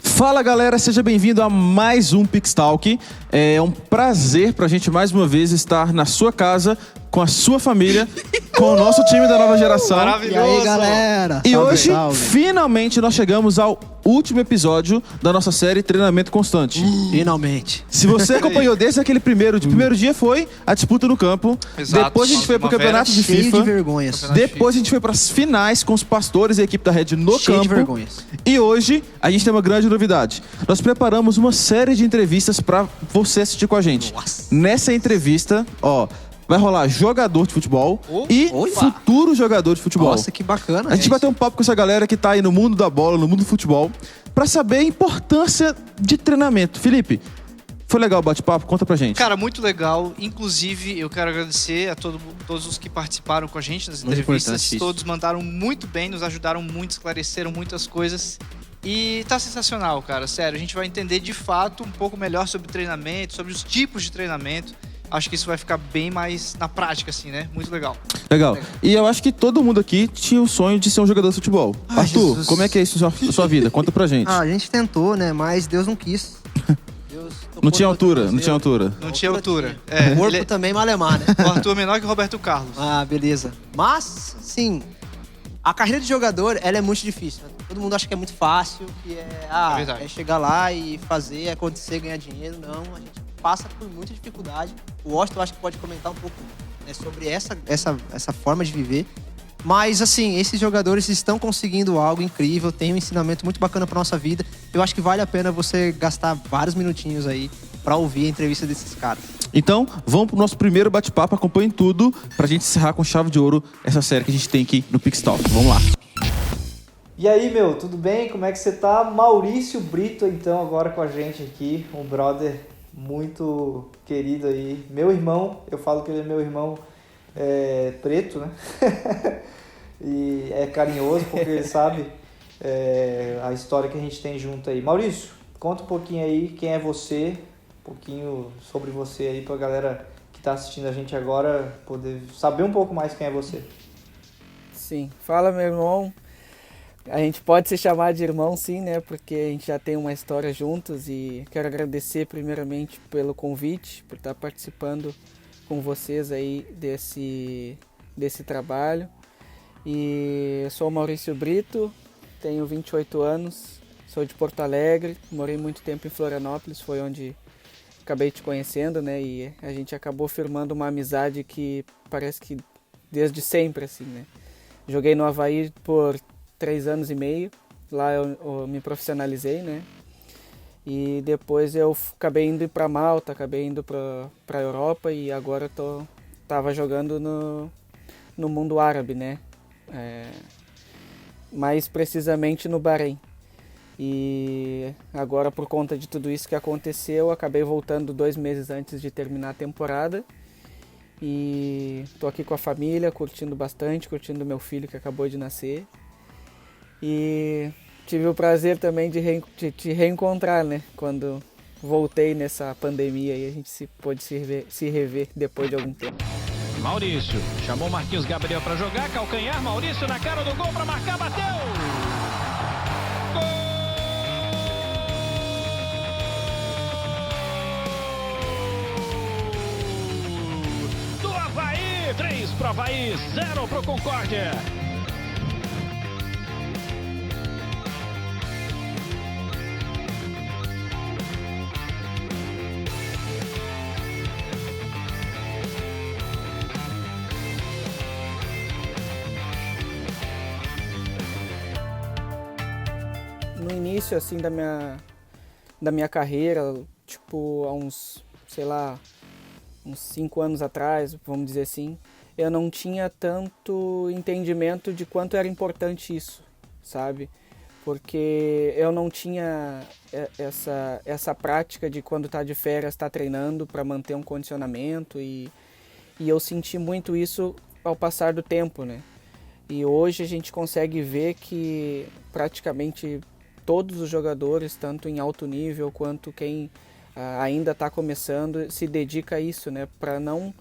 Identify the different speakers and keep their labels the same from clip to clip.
Speaker 1: Fala galera, seja bem-vindo a mais um Pix Talk. É um prazer pra gente mais uma vez estar na sua casa, com a sua família, com o nosso time da nova geração.
Speaker 2: Maravilhoso!
Speaker 3: E aí, galera?
Speaker 1: E
Speaker 3: Salve,
Speaker 1: hoje,
Speaker 3: salve.
Speaker 1: finalmente, nós chegamos ao último episódio da nossa série Treinamento Constante.
Speaker 3: Finalmente.
Speaker 1: Se você acompanhou desde aquele primeiro dia foi a disputa no campo.
Speaker 2: Exato.
Speaker 1: Depois a gente foi pro
Speaker 2: Primavera,
Speaker 1: campeonato de
Speaker 3: Cheio
Speaker 1: FIFA.
Speaker 3: de vergonhas.
Speaker 1: Depois a gente foi para as finais com os pastores e a equipe da Red no
Speaker 3: Cheio
Speaker 1: campo.
Speaker 3: de vergonhas.
Speaker 1: E hoje a gente tem uma grande novidade. Nós preparamos uma série de entrevistas para você assistir com a gente.
Speaker 3: Nossa.
Speaker 1: Nessa entrevista, vai rolar jogador de futebol e
Speaker 3: Opa.
Speaker 1: futuro jogador de futebol.
Speaker 3: Nossa, que bacana.
Speaker 1: A gente bateu um papo com essa galera que tá aí no mundo da bola, no mundo do futebol, para saber a importância de treinamento. Felipe, foi legal o bate-papo? Conta pra gente.
Speaker 2: Cara, muito legal. Inclusive, eu quero agradecer a todos os que participaram com a gente nas
Speaker 1: Muito
Speaker 2: entrevistas.
Speaker 1: importante isso.
Speaker 2: Todos mandaram muito bem, nos ajudaram muito, esclareceram muitas coisas. E tá sensacional, cara. Sério, a gente vai entender de fato um pouco melhor sobre treinamento, sobre os tipos de treinamento. Acho que isso vai ficar bem mais na prática, assim, né? Muito legal.
Speaker 1: Legal. E eu acho que todo mundo aqui tinha o sonho de ser um jogador de futebol.
Speaker 3: Ai,
Speaker 1: Arthur,
Speaker 3: Jesus.
Speaker 1: como é que é isso na sua vida? Conta pra gente.
Speaker 3: A gente tentou, né? Mas Deus não quis. Deus tocou
Speaker 1: Não tinha
Speaker 3: no
Speaker 1: altura,
Speaker 3: tornozelo.
Speaker 1: não tinha altura.
Speaker 2: Não tinha altura.
Speaker 3: O corpo
Speaker 2: Ele-
Speaker 3: também malemar, né?
Speaker 2: O Arthur é menor que o Roberto Carlos.
Speaker 3: Ah, beleza. Mas, sim, a carreira de jogador, ela é muito difícil. Né? Todo mundo acha que é muito fácil, que
Speaker 2: É verdade.
Speaker 3: é chegar lá e fazer, acontecer, ganhar dinheiro. Não, a gente passa por muita dificuldade. O Washington, acho que pode comentar um pouco, né, sobre essa forma de viver. Mas, assim, esses jogadores estão conseguindo algo incrível, tem um ensinamento muito bacana pra nossa vida. Eu acho que vale a pena você gastar vários minutinhos aí pra ouvir a entrevista desses caras.
Speaker 1: Então, vamos pro nosso primeiro bate-papo. Acompanhem tudo pra gente encerrar com chave de ouro essa série que a gente tem aqui no Pix Talk. Vamos lá.
Speaker 4: E aí, meu, tudo bem? Como é que você tá? Maurício Brito, então, agora com a gente aqui, um brother muito querido aí. Meu irmão, eu falo que ele é meu irmão preto, né? E é carinhoso porque ele sabe a história que a gente tem junto aí. Maurício, conta um pouquinho aí quem é você, um pouquinho sobre você aí pra galera que tá assistindo a gente agora poder saber um pouco mais quem é você.
Speaker 5: Sim, fala meu irmão. A gente pode se chamar de irmão sim, né? Porque a gente já tem uma história juntos e quero agradecer primeiramente pelo convite, por estar participando com vocês aí desse trabalho. E eu sou o Maurício Brito, tenho 28 anos, sou de Porto Alegre, morei muito tempo em Florianópolis, foi onde acabei te conhecendo, né? E a gente acabou firmando uma amizade que parece que desde sempre, assim, né? Joguei no Avaí por 3 anos e meio, lá eu me profissionalizei, né? E depois eu acabei indo para Malta, acabei indo para Europa e agora tava jogando no mundo árabe, né? Mais precisamente no Bahrein. E agora, por conta de tudo isso que aconteceu, acabei voltando 2 meses antes de terminar a temporada. E tô aqui com a família, curtindo bastante, curtindo meu filho que acabou de nascer. E tive o prazer também de te reencontrar, né? Quando voltei nessa pandemia e a gente pôde se rever depois de algum tempo.
Speaker 6: Maurício, chamou Marquinhos Gabriel pra jogar, calcanhar, Maurício na cara do gol pra marcar, bateu! Gol! Do Avaí, 3 pro Avaí, 0 pro Concórdia.
Speaker 5: No início, assim, da minha carreira, tipo, há uns 5 anos atrás, vamos dizer assim, eu não tinha tanto entendimento de quanto era importante isso, sabe? Porque eu não tinha essa prática de quando tá de férias, tá treinando para manter um condicionamento e eu senti muito isso ao passar do tempo, né? E hoje a gente consegue ver que praticamente todos os jogadores, tanto em alto nível quanto quem ainda está começando, se dedica a isso, né? Para não,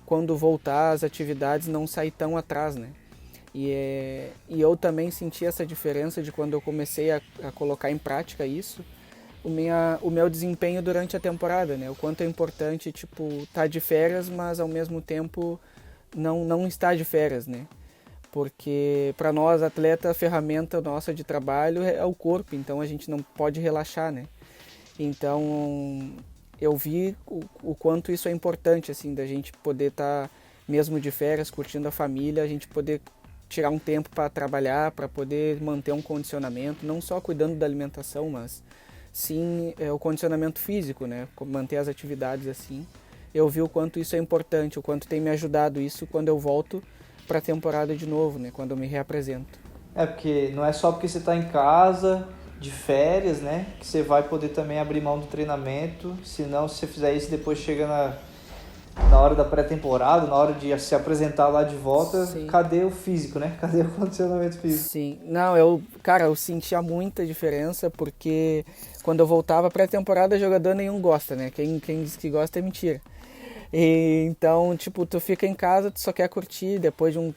Speaker 5: quando voltar às atividades, não sair tão atrás, né? E eu também senti essa diferença de quando eu comecei a colocar em prática isso, o meu desempenho durante a temporada, né? O quanto é importante, tipo, tá de férias, mas ao mesmo tempo não estar de férias, né? Porque para nós, atleta, a ferramenta nossa de trabalho é o corpo, então a gente não pode relaxar, né? Então eu vi o quanto isso é importante, assim, da gente poder estar mesmo de férias, curtindo a família, a gente poder tirar um tempo para trabalhar, para poder manter um condicionamento, não só cuidando da alimentação, mas sim o condicionamento físico, né? Manter as atividades assim. Eu vi o quanto isso é importante, o quanto tem me ajudado isso quando eu volto para a temporada de novo, né? Quando eu me reapresento.
Speaker 4: Porque não é só porque você está em casa, de férias, né? Que você vai poder também abrir mão do treinamento. Senão, se você fizer isso, depois chega na hora da pré-temporada, na hora de se apresentar lá de volta,
Speaker 5: Sim.
Speaker 4: Cadê o físico, né? Cadê o condicionamento físico?
Speaker 5: Sim, não, eu sentia muita diferença porque quando eu voltava pré-temporada, jogador nenhum gosta, né? Quem diz que gosta é mentira. Então, tipo, tu fica em casa, tu só quer curtir, depois de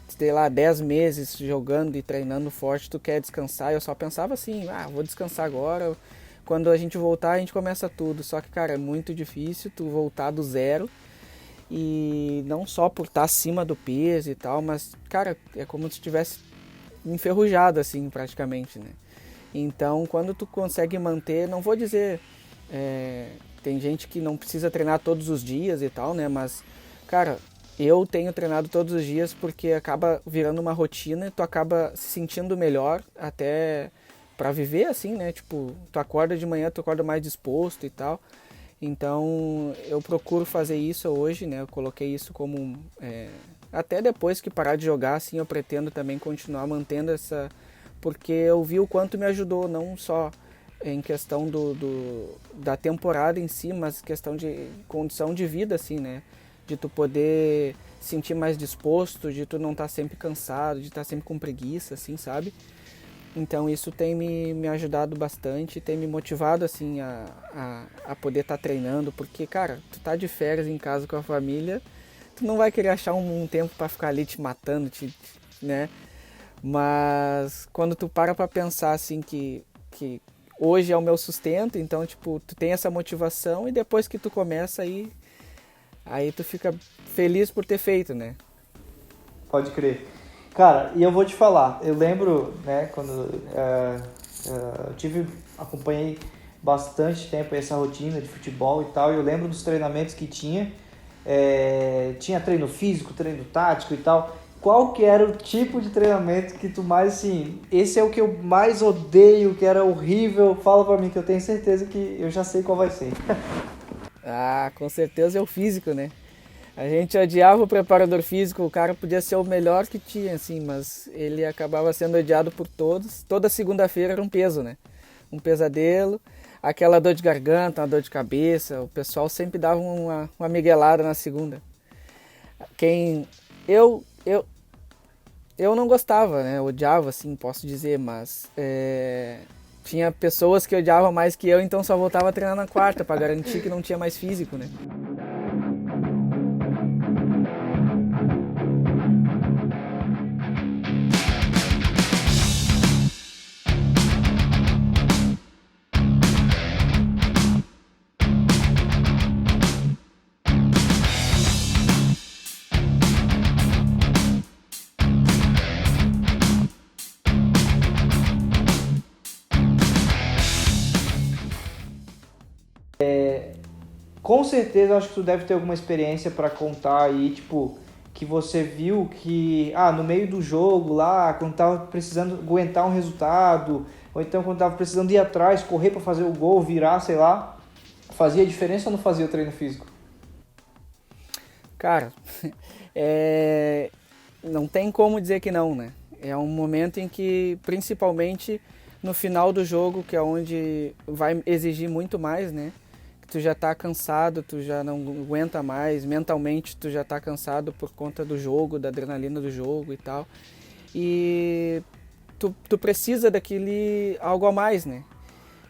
Speaker 5: sei lá, 10 meses jogando e treinando forte, tu quer descansar. Eu só pensava assim, vou descansar agora, quando a gente voltar a gente começa tudo. Só que, cara, é muito difícil tu voltar do zero, e não só por estar acima do peso e tal, mas, cara, é como se tivesse enferrujado, assim, praticamente, né? Então, quando tu consegue manter, não vou dizer... tem gente que não precisa treinar todos os dias e tal, né? Mas, cara, eu tenho treinado todos os dias porque acaba virando uma rotina e tu acaba se sentindo melhor até pra viver assim, né? Tipo, tu acorda de manhã, tu acorda mais disposto e tal. Então, eu procuro fazer isso hoje, né? Eu coloquei isso como... até depois que parar de jogar, assim, eu pretendo também continuar mantendo essa... Porque eu vi o quanto me ajudou, não só em questão da temporada em si, mas questão de condição de vida, assim, né? De tu poder sentir mais disposto, de tu não estar sempre cansado, de estar sempre com preguiça, assim, sabe? Então isso tem me ajudado bastante, tem me motivado, assim, a poder estar treinando, porque, cara, tu tá de férias em casa com a família, tu não vai querer achar um tempo para ficar ali te matando, né? Mas quando tu para pensar, assim, que hoje é o meu sustento, então, tipo, tu tem essa motivação e depois que tu começa aí tu fica feliz por ter feito, né?
Speaker 4: Pode crer. Cara, e eu vou te falar, eu lembro, né, quando eu acompanhei bastante tempo essa rotina de futebol e tal, e eu lembro dos treinamentos que tinha treino físico, treino tático e tal. Qual que era o tipo de treinamento que tu mais, assim, esse é o que eu mais odeio, que era horrível, fala pra mim que eu tenho certeza que eu já sei qual vai ser.
Speaker 5: Com certeza é o físico, né? A gente odiava o preparador físico, o cara podia ser o melhor que tinha, assim, mas ele acabava sendo odiado por todos. Toda segunda-feira era um peso, né? Um pesadelo, aquela dor de garganta, uma dor de cabeça, o pessoal sempre dava uma miguelada na segunda. Eu não gostava, né? Eu odiava, assim, posso dizer, mas tinha pessoas que odiavam mais que eu, então só voltava a treinar na quarta para garantir que não tinha mais físico, né?
Speaker 4: Com certeza, eu acho que tu deve ter alguma experiência pra contar aí, tipo, que você viu que, no meio do jogo lá, quando tava precisando aguentar um resultado, ou então quando tava precisando ir atrás, correr pra fazer o gol, virar, sei lá, fazia diferença ou não fazia o treino físico?
Speaker 5: Cara, não tem como dizer que não, né? É um momento em que, principalmente no final do jogo, que é onde vai exigir muito mais, né? Tu já tá cansado, tu já não aguenta mais, mentalmente tu já tá cansado por conta do jogo, da adrenalina do jogo e tal. E tu precisa daquele algo a mais, né?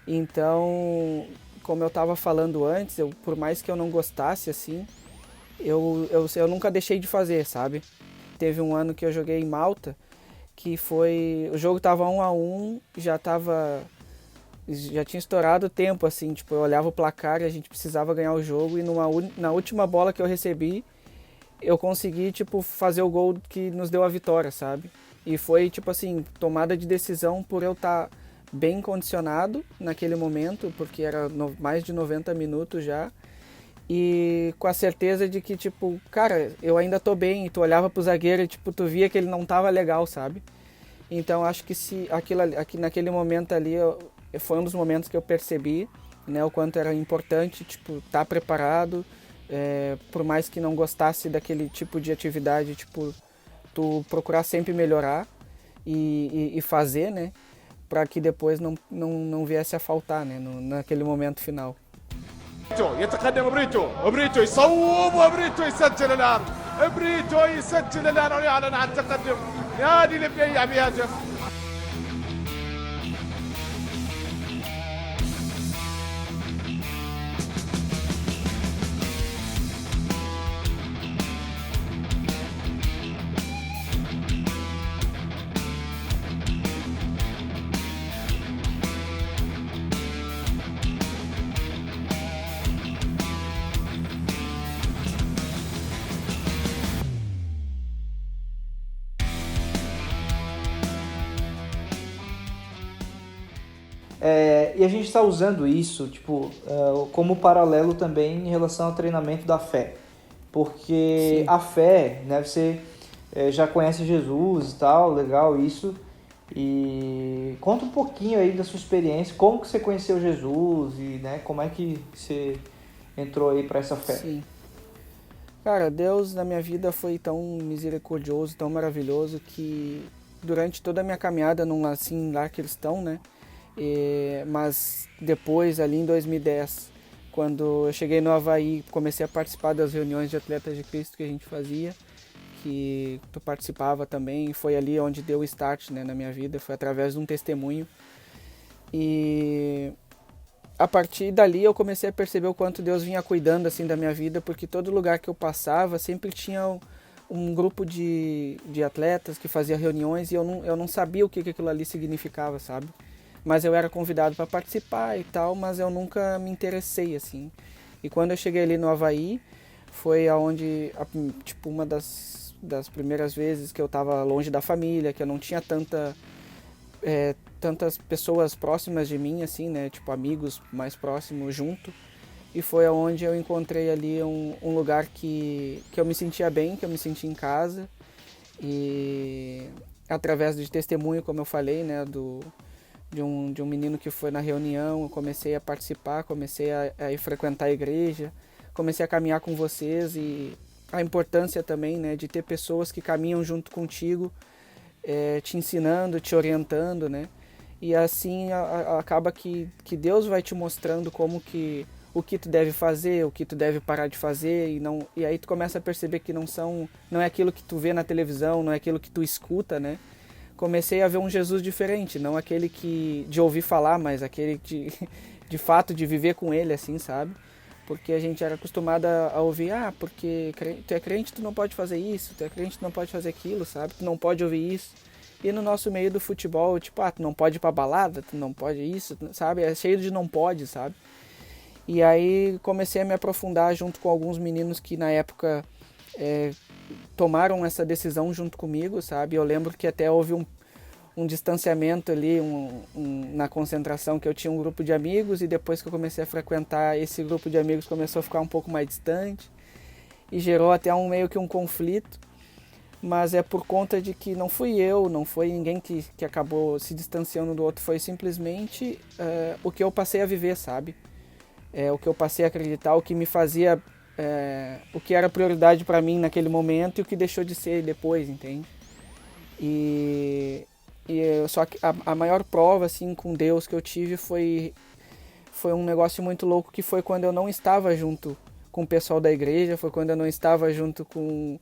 Speaker 5: Então, como eu estava falando antes, por mais que eu não gostasse, assim, eu nunca deixei de fazer, sabe? Teve um ano que eu joguei em Malta, que foi... O jogo tava 1-1, já tinha estourado o tempo, assim, tipo, eu olhava o placar e a gente precisava ganhar o jogo, e na última bola que eu recebi, eu consegui, tipo, fazer o gol que nos deu a vitória, sabe? E foi, tipo assim, tomada de decisão por eu estar bem condicionado naquele momento, porque era mais de 90 minutos já, e com a certeza de que, tipo, cara, eu ainda tô bem, e tu olhava pro zagueiro e, tipo, tu via que ele não tava legal, sabe? Então, acho que se naquele momento ali, foi um dos momentos que eu percebi, né, o quanto era importante, tipo, estar preparado, por mais que não gostasse daquele tipo de atividade, tipo, tu procurar sempre melhorar e fazer, né, para que depois não viesse a faltar, né, naquele momento final.
Speaker 7: يتقدم بريتو يصوب وبريتو يسجل الان بريتو يسجل الان ويعلن عن التقدم نادي الابنيه بهدف.
Speaker 4: E a gente está usando isso, tipo, como paralelo também em relação ao treinamento da fé. Porque
Speaker 5: Sim.
Speaker 4: a fé, né, você já conhece Jesus e tal, legal isso. E conta um pouquinho aí da sua experiência, como que você conheceu Jesus e, né, como é que você entrou aí para essa fé.
Speaker 5: Sim. Cara, Deus na minha vida foi tão misericordioso, tão maravilhoso, que durante toda a minha caminhada num lar cristão, né? Mas depois, ali em 2010, quando eu cheguei no Avaí, comecei a participar das reuniões de Atletas de Cristo que a gente fazia, que tu participava também, foi ali onde deu o start, né, na minha vida, foi através de um testemunho. E a partir dali eu comecei a perceber o quanto Deus vinha cuidando assim da minha vida, porque todo lugar que eu passava sempre tinha um grupo de atletas que fazia reuniões e eu não sabia o que aquilo ali significava, sabe? Mas eu era convidado para participar e tal, mas eu nunca me interessei, assim. E quando eu cheguei ali no Avaí, foi aonde, tipo, uma das primeiras vezes que eu estava longe da família, que eu não tinha tantas pessoas próximas de mim, assim, né, tipo, amigos mais próximos junto. E foi aonde eu encontrei ali um lugar que eu me sentia bem, que eu me sentia em casa. E através de testemunho, como eu falei, né, de um menino que foi na reunião, eu comecei a participar, comecei a ir frequentar a igreja, comecei a caminhar com vocês, e a importância também, né, de ter pessoas que caminham junto contigo, te ensinando, te orientando, né, e assim acaba que Deus vai te mostrando o que tu deve fazer, o que tu deve parar de fazer, e aí tu começa a perceber que não é aquilo que tu vê na televisão, não é aquilo que tu escuta, né. Comecei a ver um Jesus diferente, não aquele de ouvir falar, mas aquele de fato de viver com ele, assim, sabe? Porque a gente era acostumado a ouvir, porque tu é crente, tu não pode fazer isso, tu é crente, tu não pode fazer aquilo, sabe? Tu não pode ouvir isso. E no nosso meio do futebol, tipo, tu não pode ir pra balada, tu não pode isso, sabe? É cheio de não pode, sabe? E aí comecei a me aprofundar junto com alguns meninos que na época tomaram essa decisão junto comigo, sabe? Eu lembro que até houve um distanciamento ali na concentração, que eu tinha um grupo de amigos, e depois que eu comecei a frequentar, esse grupo de amigos começou a ficar um pouco mais distante e gerou até meio que um conflito, mas é por conta de que não fui eu, não foi ninguém que acabou se distanciando do outro, foi simplesmente o que eu passei a viver, sabe? O que eu passei a acreditar, o que me fazia... o que era prioridade para mim naquele momento e o que deixou de ser depois, entende? Só que a maior prova assim com Deus que eu tive foi um negócio muito louco, que foi quando eu não estava junto com o pessoal da igreja, foi quando eu não estava junto com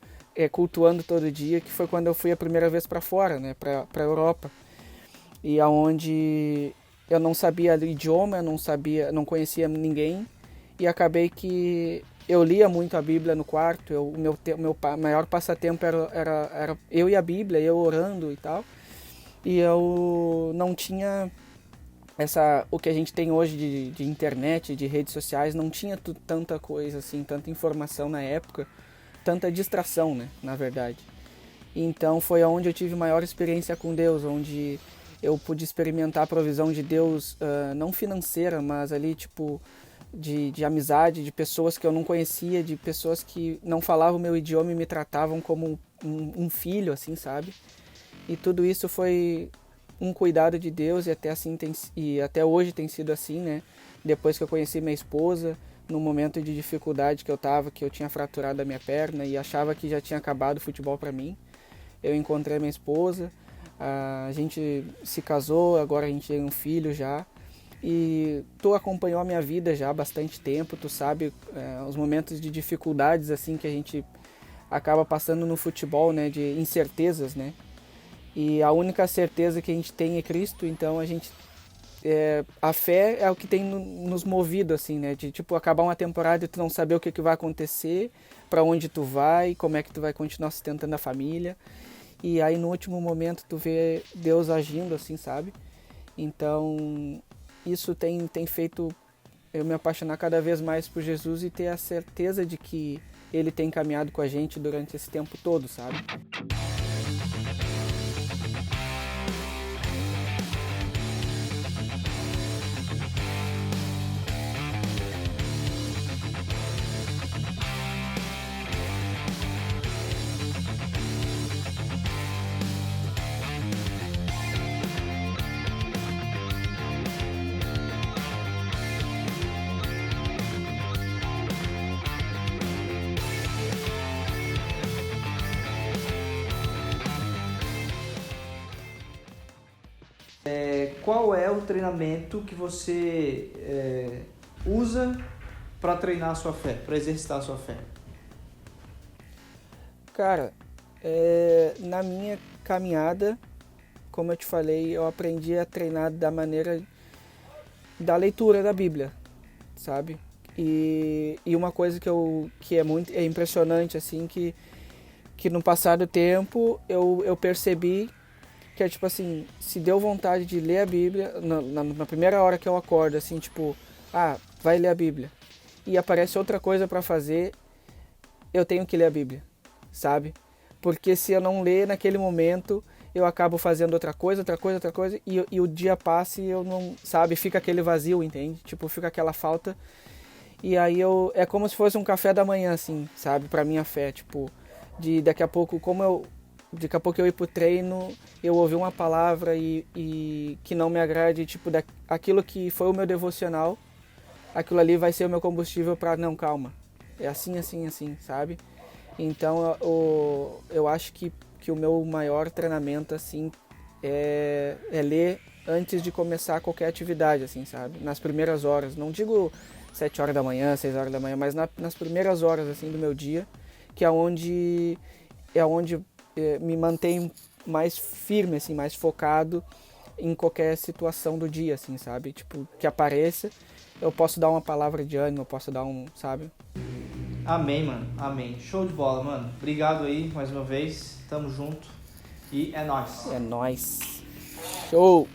Speaker 5: cultuando todo dia, que foi quando eu fui a primeira vez para fora, né, para Europa, e aonde eu não sabia o idioma, não conhecia ninguém, e acabei que eu lia muito a Bíblia no quarto. O meu maior passatempo era eu e a Bíblia, eu orando e tal, e eu não tinha o que a gente tem hoje de internet, de redes sociais, não tinha tanta coisa assim, tanta informação na época, tanta distração, né, na verdade. Então foi onde eu tive maior experiência com Deus, onde eu pude experimentar a provisão de Deus, não financeira, mas ali tipo de amizade, de pessoas que eu não conhecia, de pessoas que não falavam o meu idioma e me tratavam como um filho, assim, sabe? E tudo isso foi um cuidado de Deus, e até hoje tem sido assim, né? Depois que eu conheci minha esposa, no momento de dificuldade que eu tinha fraturado a minha perna e achava que já tinha acabado o futebol para mim, eu encontrei minha esposa, a gente se casou, agora a gente tem um filho já, e tu acompanhou a minha vida já há bastante tempo, tu sabe os momentos de dificuldades assim que a gente acaba passando no futebol, né, de incertezas, né? E a única certeza que a gente tem é Cristo, então a fé é o que tem nos movido, assim, né? De, tipo, acabar uma temporada e tu não saber o que vai acontecer, para onde tu vai, como é que tu vai continuar sustentando a família. E aí, no último momento, tu vê Deus agindo, assim, sabe? Então, isso tem feito eu me apaixonar cada vez mais por Jesus e ter a certeza de que Ele tem caminhado com a gente durante esse tempo todo, sabe?
Speaker 4: Qual é o treinamento que você usa para treinar a sua fé, para exercitar a sua fé?
Speaker 5: Cara, na minha caminhada, como eu te falei, eu aprendi a treinar da maneira da leitura da Bíblia, sabe? E uma coisa que é impressionante, assim, que no passar do tempo eu percebi que é tipo assim, se deu vontade de ler a Bíblia, na primeira hora que eu acordo, assim, tipo, vai ler a Bíblia, e aparece outra coisa para fazer, eu tenho que ler a Bíblia, sabe? Porque se eu não ler naquele momento, eu acabo fazendo outra coisa, e o dia passa e eu não, sabe, fica aquele vazio, entende? Tipo, fica aquela falta, e aí é como se fosse um café da manhã, assim, sabe? Pra minha fé, tipo, daqui a pouco eu ir pro treino, eu ouvir uma palavra e que não me agrade, tipo, aquilo que foi o meu devocional, aquilo ali vai ser o meu combustível pra, não, calma, é assim, sabe? Então, eu acho que o meu maior treinamento, assim, é ler antes de começar qualquer atividade, assim, sabe? Nas primeiras horas, não digo 7 horas da manhã, 6 horas da manhã, mas nas primeiras horas, assim, do meu dia, que é onde me mantém mais firme, assim, mais focado em qualquer situação do dia, assim, sabe? Tipo, que apareça, eu posso dar uma palavra de ânimo, eu posso dar sabe?
Speaker 4: Amém, mano. Amém. Show de bola, mano. Obrigado aí mais uma vez. Tamo junto. E é nóis.
Speaker 5: É nóis. Show!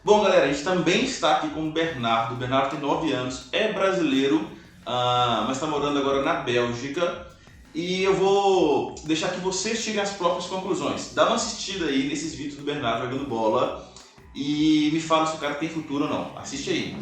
Speaker 1: Bom, galera, a gente também está aqui com o Bernardo. O Bernardo tem 9 anos, é brasileiro, mas está morando agora na Bélgica. E eu vou deixar que vocês tirem as próprias conclusões. Dá uma assistida aí nesses vídeos do Bernardo jogando bola e me fala se o cara tem futuro ou não. Assiste aí.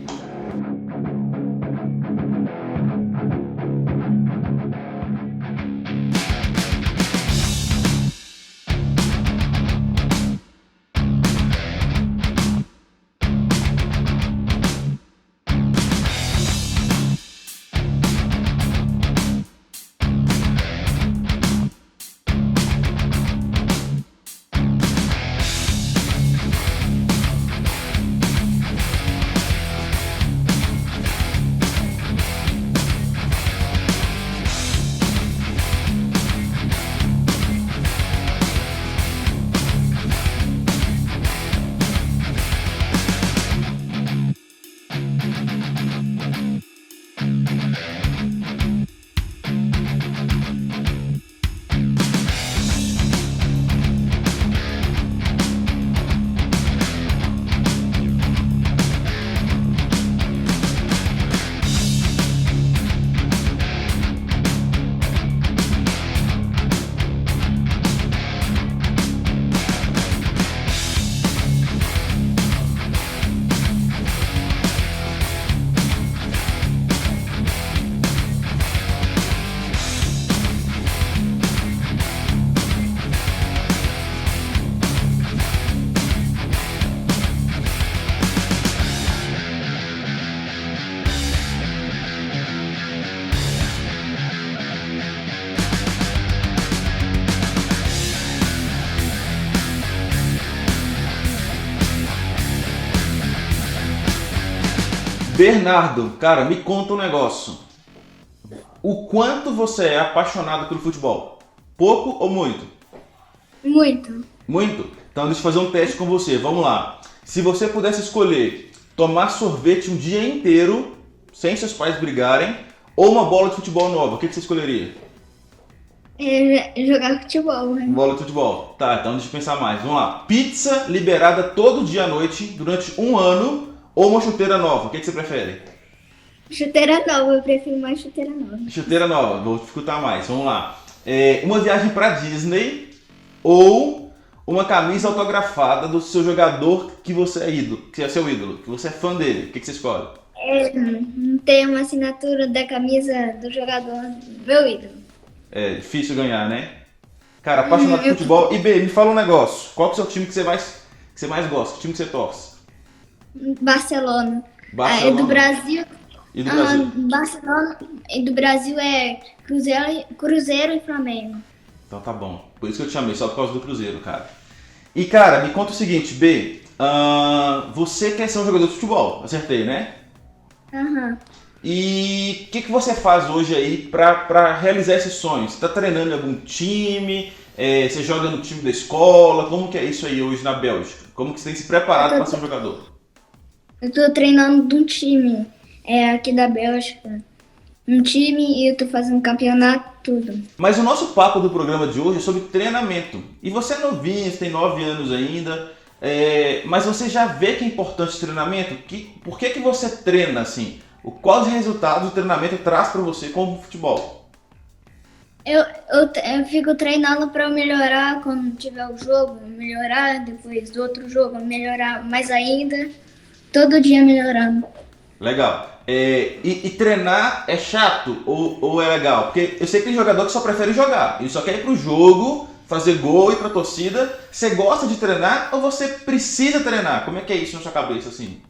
Speaker 1: Bernardo, cara, me conta um negócio. O quanto você é apaixonado pelo futebol? Pouco ou muito?
Speaker 8: Muito.
Speaker 1: Muito? Então deixa eu fazer um teste com você. Vamos lá. Se você pudesse escolher tomar sorvete um dia inteiro, sem seus pais brigarem, ou uma bola de futebol nova, o que você escolheria?
Speaker 8: Jogar futebol, né?
Speaker 1: Bola de futebol. Tá, então deixa eu pensar mais. Vamos lá. Pizza liberada todo dia à noite durante um ano ou uma chuteira nova? O que você prefere?
Speaker 8: Chuteira nova, eu prefiro mais chuteira nova.
Speaker 1: Chuteira nova, vou dificultar mais. Vamos lá. Uma viagem pra Disney ou uma camisa autografada do seu jogador que você é ídolo, que é seu ídolo, que você é fã dele. O que você escolhe?
Speaker 8: Ter uma assinatura da camisa do jogador, meu ídolo.
Speaker 1: É difícil ganhar, né? Cara, apaixonado por futebol. E B, me fala um negócio. Qual que é o seu time que você mais gosta? Que time que você torce?
Speaker 8: Barcelona.
Speaker 1: Barcelona.
Speaker 8: É do Brasil.
Speaker 1: E do Brasil?
Speaker 8: Barcelona e do Brasil é Cruzeiro e Flamengo.
Speaker 1: Então tá bom. Por isso que eu te chamei, só por causa do Cruzeiro, cara. E cara, me conta o seguinte, B. Você quer ser um jogador de futebol? Acertei, né?
Speaker 8: Aham.
Speaker 1: E o que você faz hoje aí pra realizar esse sonho? Você tá treinando em algum time? Você joga no time da escola? Como que é isso aí hoje na Bélgica? Como que você tem se preparado para ser um jogador?
Speaker 8: Eu tô treinando de um time aqui da Bélgica. Um time e eu tô fazendo campeonato, tudo.
Speaker 1: Mas o nosso papo do programa de hoje é sobre treinamento. E você é novinho, você tem 9 anos ainda. Mas você já vê que é importante o treinamento? Por que você treina assim? Quais resultados o treinamento traz para você como futebol?
Speaker 8: Eu fico treinando para melhorar quando tiver o jogo, melhorar depois do outro jogo, melhorar mais ainda, todo dia melhorando.
Speaker 1: Legal. E treinar é chato ou é legal? Porque eu sei que tem jogador que só prefere jogar, ele só quer ir pro jogo, fazer gol, ir pra torcida. Você gosta de treinar ou você precisa treinar? Como é que é isso na sua cabeça assim?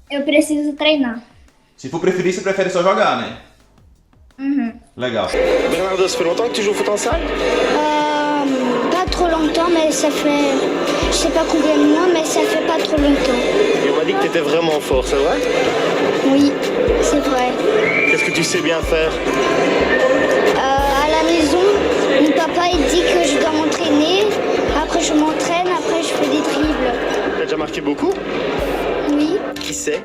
Speaker 8: Eu preciso treinar.
Speaker 1: Se for preferir, você prefere só jogar, né?
Speaker 8: Uhum.
Speaker 1: Legal.
Speaker 9: Bernardo, ça fait longtemps que tu joues au foot en salle?
Speaker 10: Pas trop longtemps, mais ça fait... Je sais pas combien de mois, mais ça fait pas trop longtemps.
Speaker 9: Et on m'a dit que tu étais vraiment fort, c'est vrai?
Speaker 10: Oui, c'est vrai.
Speaker 9: Qu'est-ce que tu sais bien faire?
Speaker 10: À la maison, mon papa il dit que je dois m'entraîner. Après je m'entraîne, après je fais des dribbles.
Speaker 9: T'as déjà marqué beaucoup?
Speaker 10: Oui.
Speaker 11: Qui sait?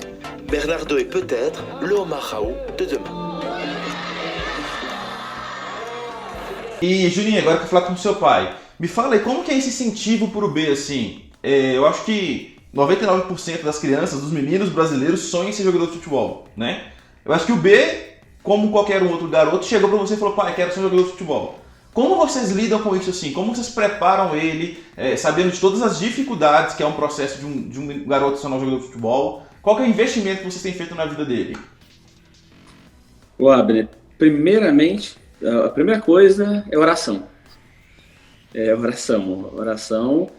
Speaker 11: Bernardo est peut-être le Omar Raoult de demain.
Speaker 1: E Juninho, agora que eu falar com o seu pai, me fala aí como que é esse incentivo pro B, assim? Eu acho que 99% das crianças, dos meninos brasileiros sonham em ser jogador de futebol, né? Eu acho que o B, como qualquer outro garoto, chegou pra você e falou, pai, quero ser jogador de futebol. Como vocês lidam com isso assim? Como vocês preparam ele, sabendo de todas as dificuldades que é um processo de um garoto se tornar um jogador de futebol? Qual que é o investimento que vocês têm feito na vida dele?
Speaker 12: Ô, Abner, primeiramente, a primeira coisa é oração. Oração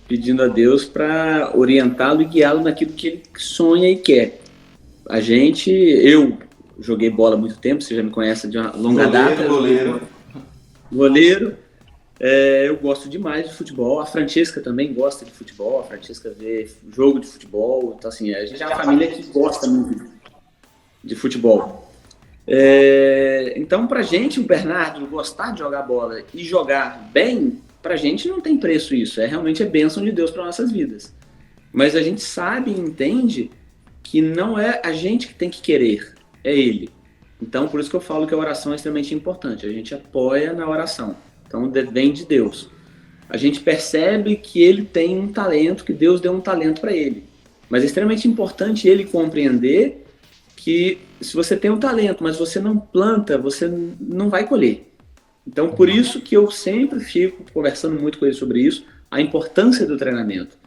Speaker 12: pedindo a Deus para orientá-lo e guiá-lo naquilo que ele sonha e quer. Eu joguei bola há muito tempo, você já me conhece de uma longa data. Goleiro. Eu gosto demais de futebol, a Francesca também gosta de futebol, a Francesca vê jogo de futebol, então assim, a gente é uma família que gosta muito de futebol. Então pra gente, o Bernardo gostar de jogar bola e jogar bem, pra gente não tem preço isso, realmente é bênção de Deus para nossas vidas. Mas a gente sabe e entende que não é a gente que tem que querer, é ele. Então por isso que eu falo que a oração é extremamente importante, a gente apoia na oração. Então vem de Deus. A gente percebe que ele tem um talento, que Deus deu um talento para ele. Mas é extremamente importante ele compreender que se você tem um talento, mas você não planta, você não vai colher. Então por isso que eu sempre fico conversando muito com ele sobre isso, a importância do treinamento.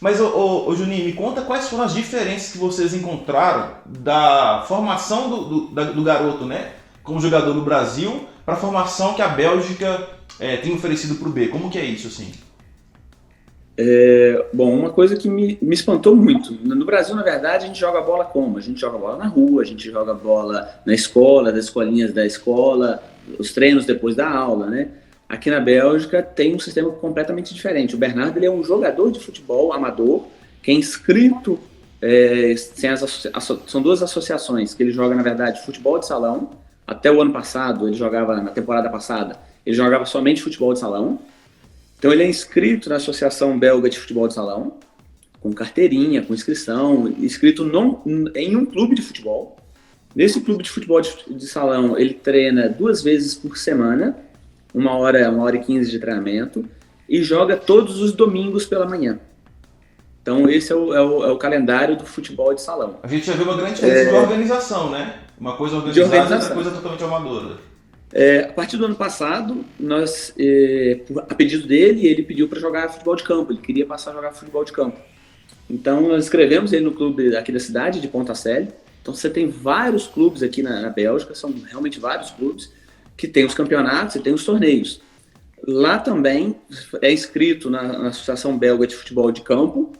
Speaker 1: Mas, ô Juninho, me conta quais foram as diferenças que vocês encontraram da formação do garoto, né, como jogador no Brasil, para a formação que a Bélgica tem oferecido para o B. Como que é isso, assim?
Speaker 12: Bom, uma coisa que me espantou muito. No Brasil, na verdade, a gente joga bola como? A gente joga bola na rua, a gente joga bola na escola, das escolinhas da escola, os treinos depois da aula, né? Aqui na Bélgica tem um sistema completamente diferente. O Bernardo, ele é um jogador de futebol amador, que é inscrito, são duas associações, que ele joga, na verdade, futebol de salão. Até o ano passado, ele jogava, na temporada passada, ele jogava somente futebol de salão. Então ele é inscrito na Associação Belga de Futebol de Salão, com carteirinha, com inscrição, inscrito em um clube de futebol. Nesse clube de futebol de salão, ele treina 2 vezes por semana, 1 hora e 15 de treinamento, e joga todos os domingos pela manhã. Então esse é o calendário do futebol de salão.
Speaker 1: A gente já viu uma grande diferença de organização, né? Uma coisa organizada e outra coisa totalmente amadora.
Speaker 12: A partir do ano passado, nós, a pedido dele, ele pediu para jogar futebol de campo, ele queria passar a jogar futebol de campo. Então nós inscrevemos ele no clube aqui da cidade, de Pontarlier. Então você tem vários clubes aqui na Bélgica, são realmente vários clubes, que tem os campeonatos e tem os torneios. Lá também é inscrito na Associação Belga de Futebol de Campo,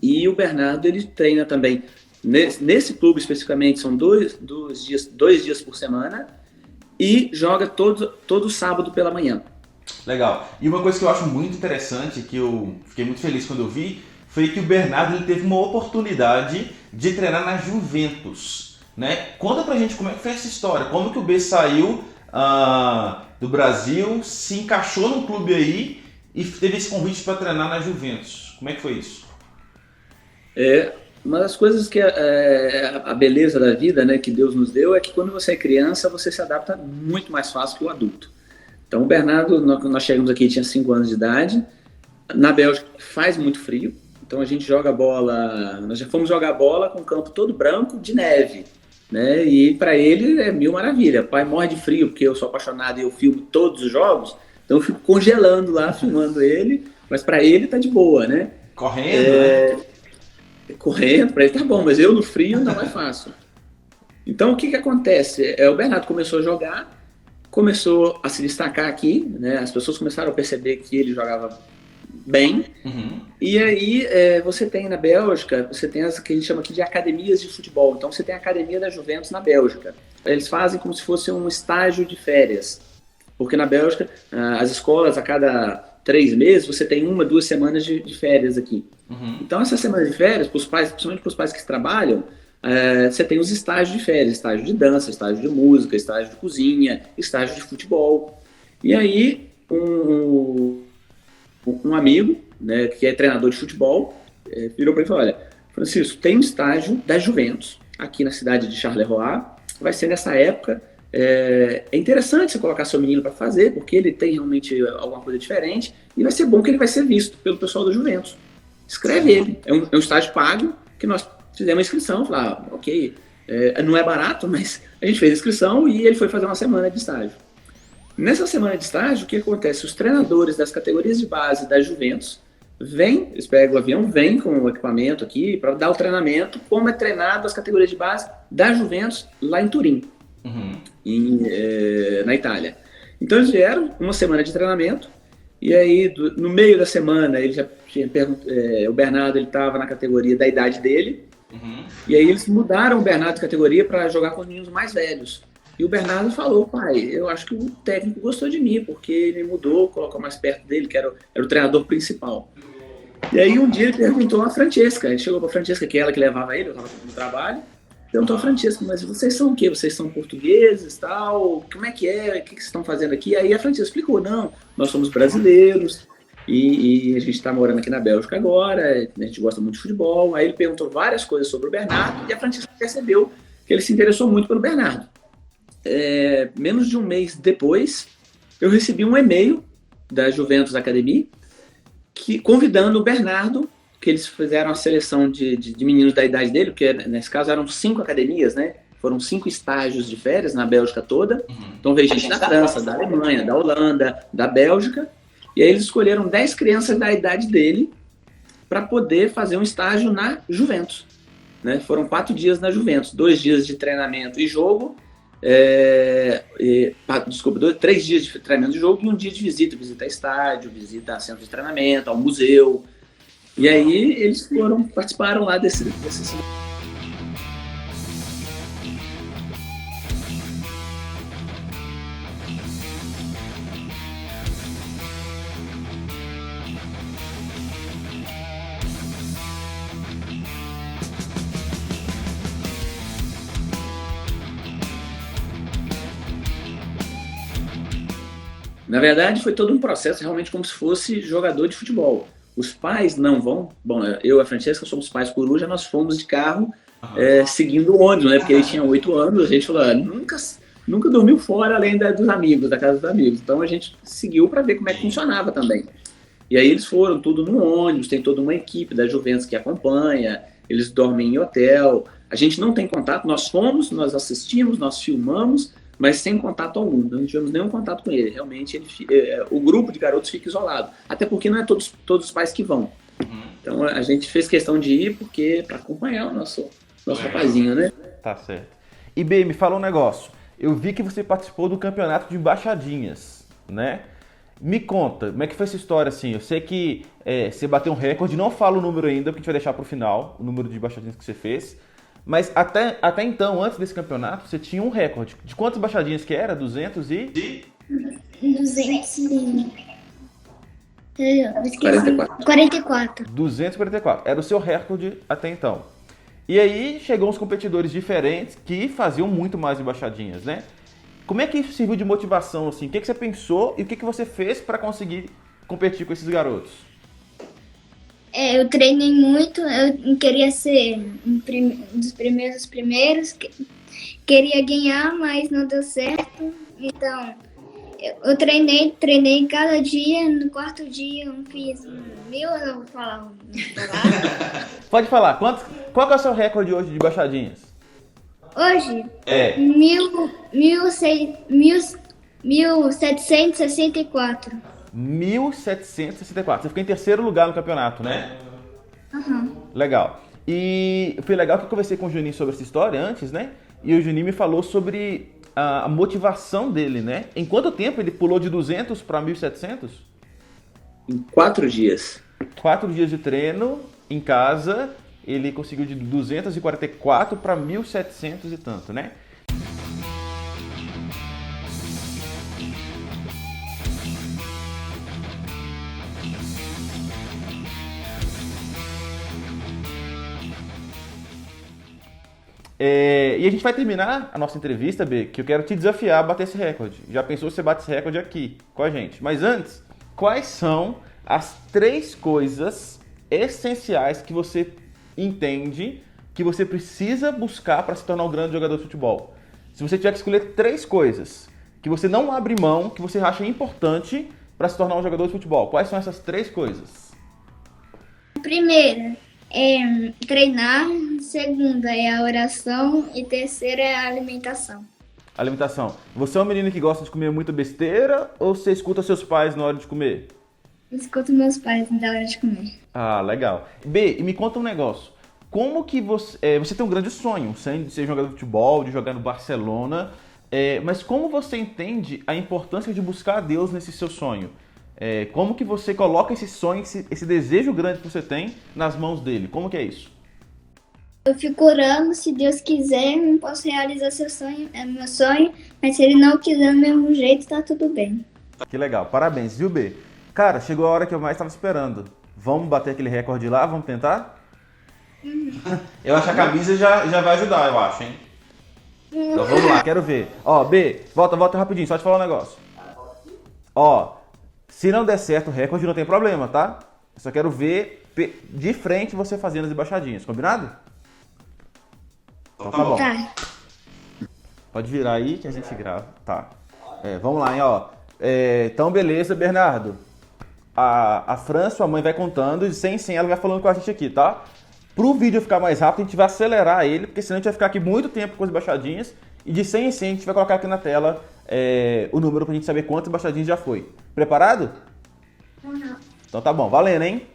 Speaker 12: e o Bernardo, ele treina também nesse clube especificamente, são 2 dias por semana, e joga todo sábado pela manhã.
Speaker 1: Legal. E uma coisa que eu acho muito interessante, que eu fiquei muito feliz quando eu vi, foi que o Bernardo ele teve uma oportunidade de treinar na Juventus, né? Conta pra gente como é que foi essa história, como que o B saiu do Brasil, se encaixou num clube aí e teve esse convite para treinar na Juventus. Como é que foi isso?
Speaker 12: Uma das coisas que a beleza da vida, né, que Deus nos deu, é que quando você é criança, você se adapta muito mais fácil que o adulto. Então o Bernardo, nós chegamos aqui, tinha 5 anos de idade. Na Bélgica faz muito frio, então a gente joga bola, nós já fomos jogar bola com o campo todo branco de neve, né? E para ele é mil maravilha. Pai morre de frio porque eu sou apaixonado e eu filmo todos os jogos, então eu fico congelando lá, filmando ele, mas para ele tá de boa, né?
Speaker 1: Correndo, né?
Speaker 12: Correndo, para ele tá bom, mas eu no frio não é fácil. Então o que acontece? O Bernardo começou a jogar, começou a se destacar aqui, né? As pessoas começaram a perceber que ele jogava bem.
Speaker 1: Uhum.
Speaker 12: E aí você tem na Bélgica, você tem as que a gente chama aqui de academias de futebol. Então você tem a academia da Juventus na Bélgica. Eles fazem como se fosse um estágio de férias, porque na Bélgica as escolas a cada 3 meses você tem 1, 2 semanas de férias aqui.
Speaker 1: Uhum.
Speaker 12: Então essas semanas de férias, para os pais, principalmente para os pais que trabalham, você tem os estágios de férias, estágio de dança, estágio de música, estágio de cozinha, estágio de futebol. E aí um amigo, né, que é treinador de futebol, virou para ele e falou: olha, Francisco, tem um estágio da Juventus aqui na cidade de Charleroi, vai ser nessa época, é interessante você colocar seu menino para fazer, porque ele tem realmente alguma coisa diferente, e vai ser bom que ele vai ser visto pelo pessoal da Juventus. Escreve ele, é um estágio pago, que nós fizemos a inscrição, falar, ok, não é barato, mas a gente fez a inscrição e ele foi fazer uma semana de estágio. Nessa semana de estágio, o que acontece? Os treinadores das categorias de base da Juventus eles pegam o avião, vêm com o equipamento aqui para dar o treinamento, como é treinado as categorias de base da Juventus lá em Turim,
Speaker 1: uhum,
Speaker 12: na Itália. Então eles vieram uma semana de treinamento, e aí no meio da semana ele já tinha o Bernardo estava na categoria da idade dele,
Speaker 1: uhum,
Speaker 12: e aí eles mudaram o Bernardo de categoria para jogar com os meninos mais velhos. E o Bernardo falou: pai, eu acho que o técnico gostou de mim, porque ele mudou, colocou mais perto dele, que era o treinador principal. E aí um dia ele perguntou a Francesca, ele chegou para a Francesca, que é ela que levava ele, eu estava no trabalho, perguntou a Francesca: mas vocês são o quê? Vocês são portugueses, tal? Como é que é? O que vocês estão fazendo aqui? Aí a Francesca explicou: não, nós somos brasileiros e a gente está morando aqui na Bélgica agora, a gente gosta muito de futebol. Aí ele perguntou várias coisas sobre o Bernardo e a Francesca percebeu que ele se interessou muito pelo Bernardo. Menos de um mês depois, eu recebi um e-mail da Juventus Academy convidando o Bernardo, que eles fizeram a seleção de meninos da idade dele, porque nesse caso eram 5 academias, né? Foram 5 estágios de férias na Bélgica toda. Então veio gente da França, da Alemanha, da Holanda, da Bélgica, e aí eles escolheram 10 crianças da idade dele para poder fazer um estágio na Juventus. Né? Foram 4 dias na Juventus, 2 dias de treinamento e jogo, 3 dias de treinamento e jogo e 1 dia de visita a estádio, visita a centro de treinamento, ao museu. E aí eles participaram lá desse. Na verdade, foi todo um processo realmente como se fosse jogador de futebol. Os pais não vão... Bom, eu e a Francesca somos pais coruja, nós fomos de carro seguindo o ônibus, né? Porque ele tinha 8 anos, a gente falou, nunca dormiu fora além dos amigos, da casa dos amigos. Então a gente seguiu para ver como é que funcionava também. E aí eles foram tudo no ônibus, tem toda uma equipe da Juventus que acompanha, eles dormem em hotel. A gente não tem contato, nós fomos, nós assistimos, nós filmamos, mas sem contato algum, não tivemos nenhum contato com ele. Realmente, o grupo de garotos fica isolado. Até porque não é todos os pais que vão. Então, a gente fez questão de ir para acompanhar o nosso rapazinho, né?
Speaker 13: Tá certo. E, B, me fala um negócio. Eu vi que você participou do campeonato de embaixadinhas, né? Me conta, como é que foi essa história, assim? Eu sei que você bateu um recorde, não fala o número ainda, porque a gente vai deixar pro final, o número de embaixadinhas que você fez. Mas até então, antes desse campeonato, você tinha um recorde. De quantas baixadinhas que era? 200 e...
Speaker 8: 44.
Speaker 13: 244. Era o seu recorde até então. E aí, chegou uns competidores diferentes que faziam muito mais embaixadinhas, né? Como é que isso serviu de motivação, assim? O que você pensou e o que você fez para conseguir competir com esses garotos?
Speaker 8: Eu treinei muito, eu queria ser um dos primeiros, queria ganhar, mas não deu certo. Então, eu treinei cada dia, no 4º dia eu fiz 1000, eu não vou falar.
Speaker 13: Pode falar, qual que é o seu recorde hoje de baixadinhas?
Speaker 8: Hoje? 1764.
Speaker 13: 1764. Você ficou em 3º lugar no campeonato, né?
Speaker 8: Uhum.
Speaker 13: Legal. E foi legal que eu conversei com o Juninho sobre essa história antes, né? E o Juninho me falou sobre a motivação dele, né? Em quanto tempo ele pulou de 200 para 1700?
Speaker 12: Em 4 dias.
Speaker 13: 4 dias de treino em casa, ele conseguiu de 244 para 1700 e tanto, né? E a gente vai terminar a nossa entrevista, B, que eu quero te desafiar a bater esse recorde. Já pensou se você bate esse recorde aqui com a gente? Mas antes, quais são as 3 coisas essenciais que você entende que você precisa buscar para se tornar um grande jogador de futebol? Se você tiver que escolher 3 coisas que você não abre mão, que você acha importante para se tornar um jogador de futebol, quais são essas 3 coisas?
Speaker 8: Primeira é treinar, segunda é a oração e terceira é a alimentação.
Speaker 13: Alimentação. Você é um menino que gosta de comer muita besteira ou você escuta seus pais na hora de comer?
Speaker 8: Eu escuto meus pais na hora de comer.
Speaker 13: Ah, legal. B, e me conta um negócio. Como que você tem um grande sonho de ser jogador de futebol, de jogar no Barcelona, mas como você entende a importância de buscar a Deus nesse seu sonho? Como que você coloca esse sonho, esse desejo grande que você tem nas mãos dele? Como que é isso?
Speaker 8: Eu fico orando, se Deus quiser, eu posso realizar seu sonho, meu sonho, mas se ele não quiser do mesmo jeito, tá tudo bem.
Speaker 13: Que legal, parabéns, viu, B? Cara, chegou a hora que eu mais estava esperando. Vamos bater aquele recorde lá? Vamos tentar? Eu acho que a camisa já vai ajudar, eu acho, hein? Então vamos lá, quero ver. Ó, B, volta rapidinho, só te falar um negócio. Ó, se não der certo o recorde, não tem problema, tá? Eu só quero ver de frente você fazendo as embaixadinhas, combinado? Então tá bom.
Speaker 8: Tá.
Speaker 13: Pode virar aí que a gente grava. Tá. Vamos lá, hein, ó. Então, beleza, Bernardo. A Fran, sua mãe, vai contando e sem ela vai falando com a gente aqui, tá? Pro vídeo ficar mais rápido, a gente vai acelerar ele, porque senão a gente vai ficar aqui muito tempo com as embaixadinhas. E de 100 em 100 a gente vai colocar aqui na tela o número pra gente saber quantas embaixadinhas já foi. Preparado?
Speaker 8: Uhum.
Speaker 13: Então tá bom, valendo, hein?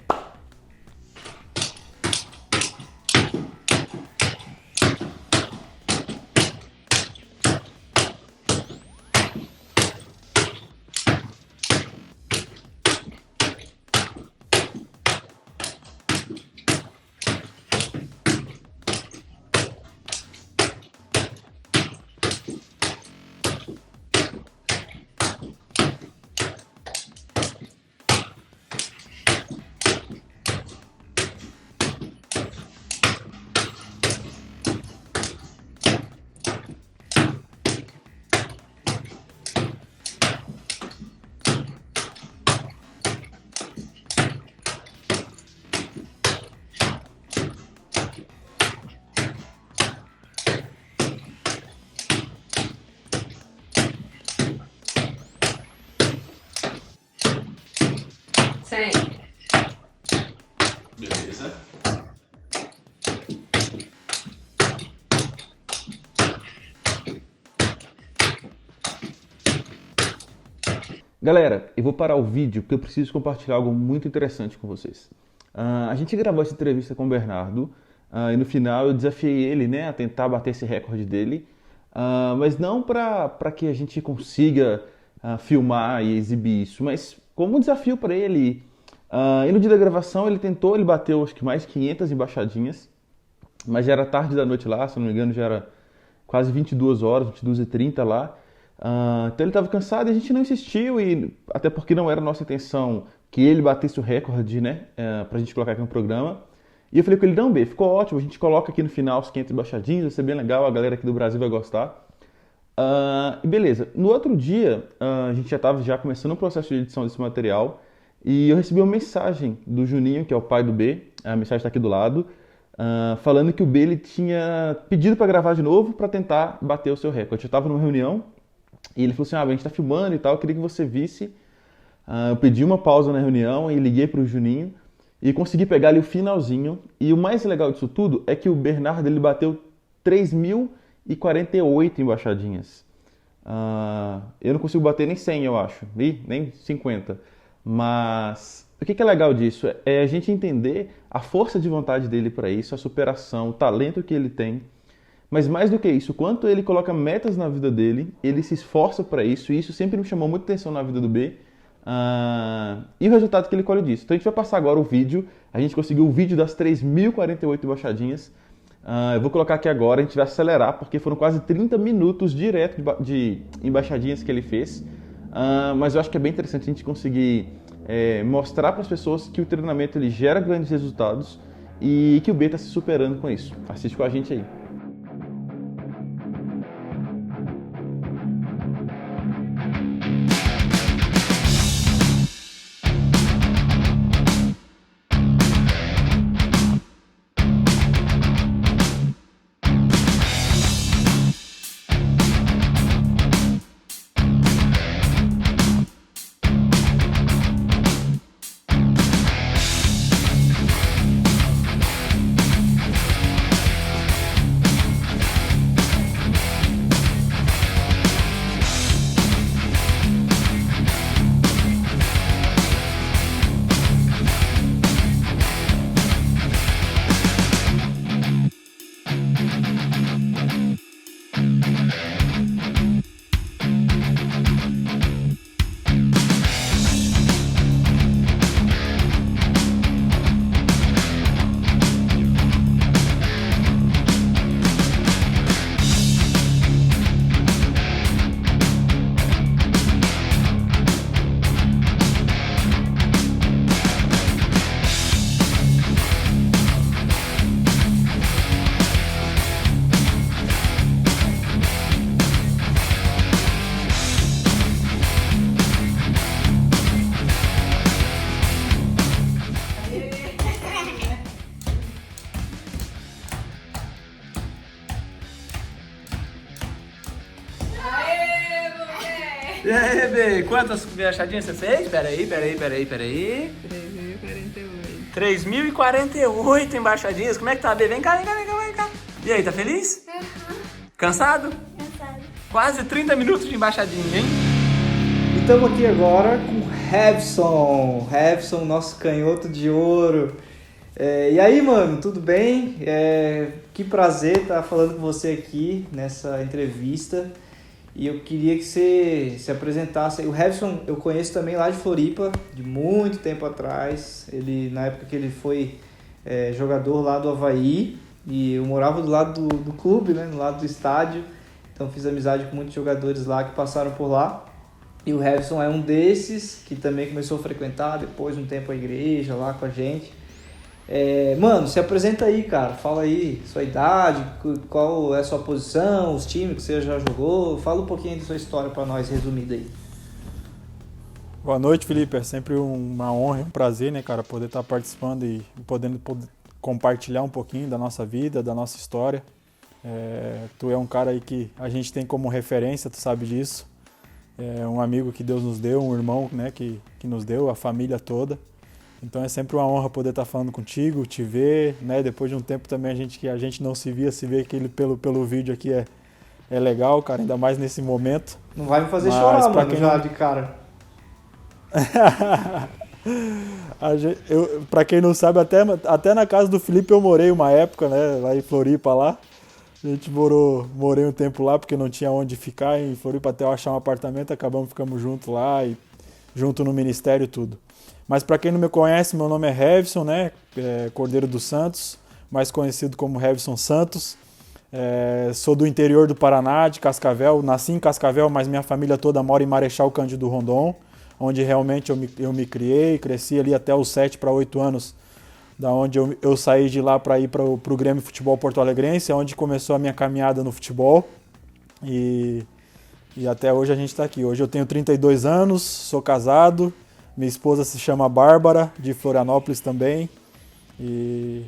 Speaker 13: Galera, eu vou parar o vídeo porque eu preciso compartilhar algo muito interessante com vocês. A gente gravou essa entrevista com o Bernardo e no final eu desafiei ele, né, a tentar bater esse recorde dele, mas não para que a gente consiga filmar e exibir isso, mas como um desafio para ele. E no dia da gravação ele bateu acho que mais 500 embaixadinhas, mas já era tarde da noite lá, se não me engano já era quase 22 horas, 22h30 lá. Então ele estava cansado e a gente não insistiu, e até porque não era nossa intenção que ele batesse o recorde, né, pra gente colocar aqui no programa. E eu falei com ele, não, B, ficou ótimo, a gente coloca aqui no final os 500 embaixadinhas, vai ser bem legal, a galera aqui do Brasil vai gostar. E beleza, no outro dia a gente já estava começando o processo de edição desse material e eu recebi uma mensagem do Juninho, que é o pai do B, a mensagem está aqui do lado, falando que o B ele tinha pedido para gravar de novo para tentar bater o seu recorde. Eu estava numa reunião e ele falou assim, a gente está filmando e tal, eu queria que você visse. Eu pedi uma pausa na reunião e liguei para o Juninho e consegui pegar ali o finalzinho. E o mais legal disso tudo é que o Bernardo ele bateu 3.048 embaixadinhas. Eu não consigo bater nem 100, eu acho, nem 50. Mas o que é legal disso? É a gente entender a força de vontade dele para isso, a superação, o talento que ele tem. Mas mais do que isso, quanto ele coloca metas na vida dele, ele se esforça para isso, e isso sempre me chamou muita atenção na vida do B. E o resultado que ele colhe disso. Então a gente vai passar agora o vídeo, a gente conseguiu o vídeo das 3.048 embaixadinhas. Eu vou colocar aqui agora, a gente vai acelerar, porque foram quase 30 minutos direto de embaixadinhas que ele fez. Mas eu acho que é bem interessante a gente conseguir mostrar para as pessoas que o treinamento ele gera grandes resultados e que o B está se superando com isso. Assiste com a gente aí.
Speaker 14: E aí, bebê, quantas embaixadinhas você fez? Peraí. 3.048 embaixadinhas. Como é que tá, bebê? Vem cá. E aí, tá feliz?
Speaker 8: Uhum.
Speaker 14: Cansado?
Speaker 8: Cansado.
Speaker 14: Quase 30 minutos de embaixadinha, hein?
Speaker 4: E estamos aqui agora com o Revson, nosso canhoto de ouro. E aí, mano, tudo bem? Que prazer estar falando com você aqui nessa entrevista. E eu queria que você se apresentasse. O Revson eu conheço também lá de Floripa, de muito tempo atrás. Ele, na época que ele foi jogador lá do Avaí, e eu morava do lado do clube, né, do lado do estádio. Então fiz amizade com muitos jogadores lá que passaram por lá. E o Revson é um desses que também começou a frequentar depois um tempo a igreja lá com a gente. Mano, se apresenta aí, cara. Fala aí sua idade, qual é a sua posição, os times que você já jogou. Fala um pouquinho da sua história pra nós, resumida aí.
Speaker 15: Boa noite, Felipe. É sempre uma honra e um prazer, né, cara, poder estar participando e podendo compartilhar um pouquinho da nossa vida, da nossa história. Tu é um cara aí que a gente tem como referência, tu sabe disso. É um amigo que Deus nos deu, um irmão, né, que nos deu, a família toda. Então é sempre uma honra poder estar falando contigo, te ver, né? Depois de um tempo também a gente não se via, se vê aquele pelo vídeo aqui é legal, cara, ainda mais nesse momento.
Speaker 4: Não vai me fazer chorar, mano, já de cara.
Speaker 15: Pra quem não sabe, até na casa do Felipe eu morei uma época, né? Lá em Floripa, lá. A gente morei um tempo lá porque não tinha onde ficar em Floripa até eu achar um apartamento, ficamos juntos lá e junto no ministério e tudo. Mas para quem não me conhece, meu nome é Hevson, né? Cordeiro dos Santos, mais conhecido como Hevson Santos. Sou do interior do Paraná, de Cascavel. Nasci em Cascavel, mas minha família toda mora em Marechal Cândido Rondon, onde realmente eu me criei, cresci ali até os 7 para 8 anos, da onde eu saí de lá para ir para o Grêmio Futebol Porto Alegrense, onde começou a minha caminhada no futebol. E até hoje a gente está aqui. Hoje eu tenho 32 anos, sou casado, minha esposa se chama Bárbara, de Florianópolis também. E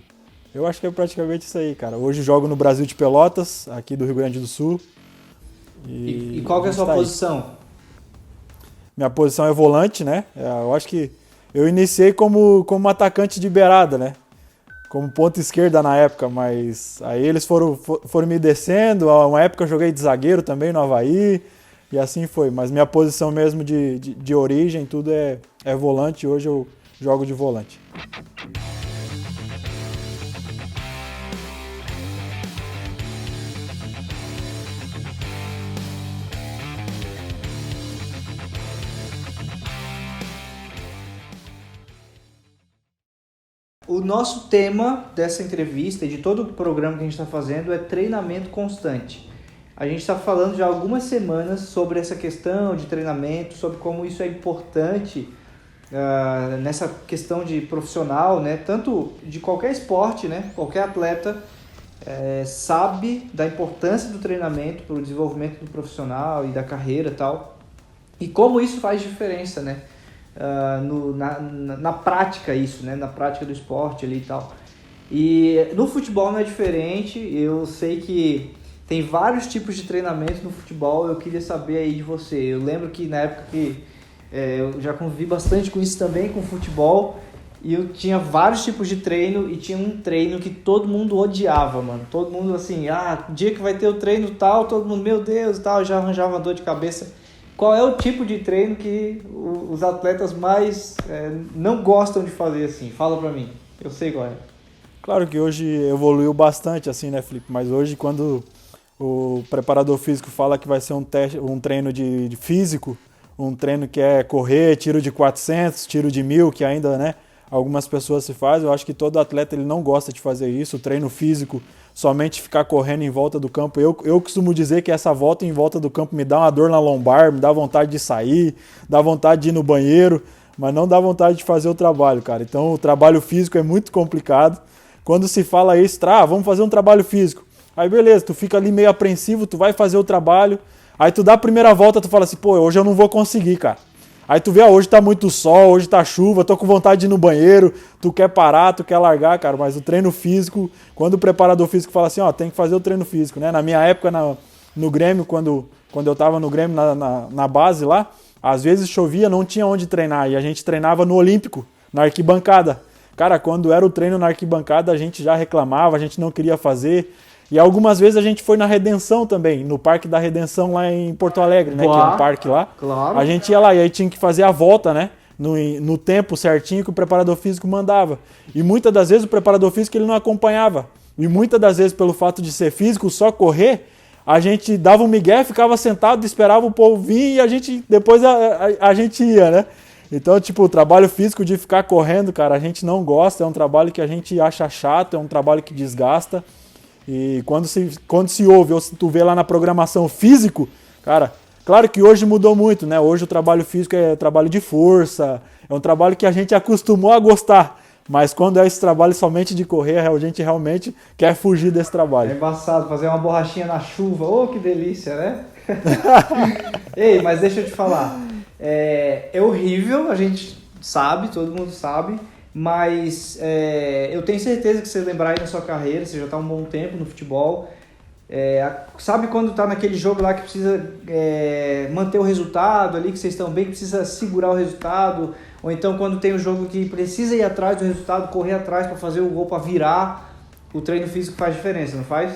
Speaker 15: eu acho que é praticamente isso aí, cara. Hoje jogo no Brasil de Pelotas, aqui do Rio Grande do Sul.
Speaker 4: E qual que é a sua posição?
Speaker 15: Minha posição é volante, né? Eu acho que eu iniciei como atacante de beirada, né? Como ponta esquerda na época, mas aí eles foram me descendo. Uma época eu joguei de zagueiro também no Avaí, e assim foi. Mas minha posição mesmo de origem, tudo é volante, hoje eu jogo de volante.
Speaker 4: O nosso tema dessa entrevista e de todo o programa que a gente está fazendo é treinamento constante. A gente está falando já há algumas semanas sobre essa questão de treinamento, sobre como isso é importante nessa questão de profissional, né? Tanto de qualquer esporte, né? Qualquer atleta sabe da importância do treinamento para o desenvolvimento do profissional e da carreira e tal. E como isso faz diferença, né? Na prática isso, né? Na prática do esporte ali e tal. E no futebol não é diferente. Eu sei que tem vários tipos de treinamento no futebol. Eu queria saber aí de você. Eu lembro que na época que eu já convivi bastante com isso também, com futebol, e eu tinha vários tipos de treino, e tinha um treino que todo mundo odiava, mano. Todo mundo assim, dia que vai ter o treino tal, todo mundo, meu Deus, tal, já arranjava dor de cabeça. Qual é o tipo de treino que os atletas mais não gostam de fazer assim? Fala pra mim, eu sei qual é.
Speaker 15: Claro que hoje evoluiu bastante assim, né, Felipe? Mas hoje quando o preparador físico fala que vai ser um treino de físico, um treino que é correr, tiro de 400, tiro de 1000, que ainda, né, algumas pessoas se fazem, eu acho que todo atleta ele não gosta de fazer isso, o treino físico, somente ficar correndo em volta do campo. Eu costumo dizer que essa volta em volta do campo me dá uma dor na lombar, me dá vontade de sair, dá vontade de ir no banheiro, mas não dá vontade de fazer o trabalho, cara. Então o trabalho físico é muito complicado. Quando se fala isso, vamos fazer um trabalho físico. Aí beleza, tu fica ali meio apreensivo, tu vai fazer o trabalho, aí tu dá a primeira volta, tu fala assim, pô, hoje eu não vou conseguir, cara. Aí tu vê, hoje tá muito sol, hoje tá chuva, tô com vontade de ir no banheiro, tu quer parar, tu quer largar, cara, mas o treino físico, quando o preparador físico fala assim, tem que fazer o treino físico, né? Na minha época no Grêmio, quando eu tava no Grêmio na base lá, às vezes chovia, não tinha onde treinar, e a gente treinava no Olímpico, na arquibancada. Cara, quando era o treino na arquibancada, a gente já reclamava, a gente não queria fazer. E algumas vezes a gente foi na Redenção também, no Parque da Redenção lá em Porto Alegre, né? Que é um parque lá.
Speaker 4: Claro.
Speaker 15: A gente ia lá e aí tinha que fazer a volta, né? No tempo certinho que o preparador físico mandava. E muitas das vezes o preparador físico ele não acompanhava. E muitas das vezes, pelo fato de ser físico, só correr, a gente dava um migué, ficava sentado, esperava o povo vir e depois a gente ia, né? Então, tipo, o trabalho físico de ficar correndo, cara, a gente não gosta, é um trabalho que a gente acha chato, é um trabalho que desgasta. E quando se ouve, ou se tu vê lá na programação físico, cara, claro que hoje mudou muito, né? Hoje o trabalho físico é trabalho de força, é um trabalho que a gente acostumou a gostar. Mas quando é esse trabalho somente de correr, a gente realmente quer fugir desse trabalho.
Speaker 4: É embaçado fazer uma borrachinha na chuva, que delícia, né? Ei, mas deixa eu te falar, é horrível, a gente sabe, todo mundo sabe. Mas eu tenho certeza que você lembrar aí na sua carreira, você já está há um bom tempo no futebol. Sabe quando está naquele jogo lá que precisa manter o resultado ali, que vocês estão bem, que precisa segurar o resultado? Ou então quando tem um jogo que precisa ir atrás do resultado, correr atrás para fazer o gol, para virar, o treino físico faz diferença, não faz?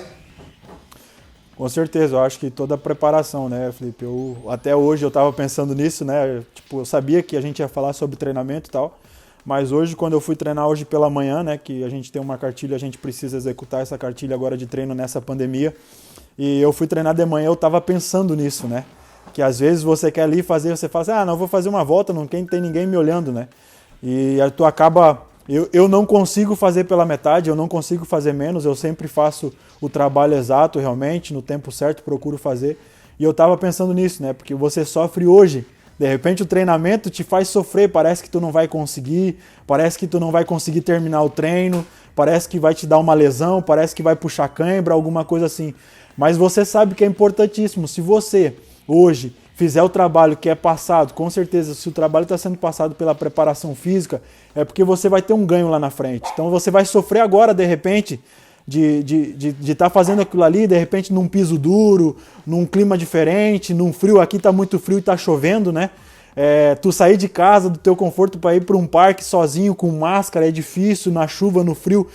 Speaker 15: Com certeza, eu acho que toda a preparação, né, Felipe? Até hoje eu estava pensando nisso, né? Tipo, eu sabia que a gente ia falar sobre treinamento e tal, mas hoje, quando eu fui treinar hoje pela manhã, né, que a gente tem uma cartilha, a gente precisa executar essa cartilha agora de treino nessa pandemia, e eu fui treinar de manhã, eu estava pensando nisso, né? Que às vezes você quer ali fazer, você fala assim, não, vou fazer uma volta, não tem ninguém me olhando, né? E aí tu acaba... Eu não consigo fazer pela metade, eu não consigo fazer menos, eu sempre faço o trabalho exato realmente, no tempo certo, procuro fazer. E eu tava pensando nisso, né? Porque você sofre hoje, de repente o treinamento te faz sofrer, parece que tu não vai conseguir, parece que tu não vai conseguir terminar o treino, parece que vai te dar uma lesão, parece que vai puxar cãibra, alguma coisa assim. Mas você sabe que é importantíssimo, se você hoje fizer o trabalho que é passado, com certeza, se o trabalho está sendo passado pela preparação física, é porque você vai ter um ganho lá na frente. Então você vai sofrer agora, de repente, de estar fazendo aquilo ali, de repente num piso duro, num clima diferente, num frio, aqui está muito frio e está chovendo, né? Tu sair de casa, do teu conforto, para ir para um parque sozinho, com máscara, é difícil, na chuva, no frio.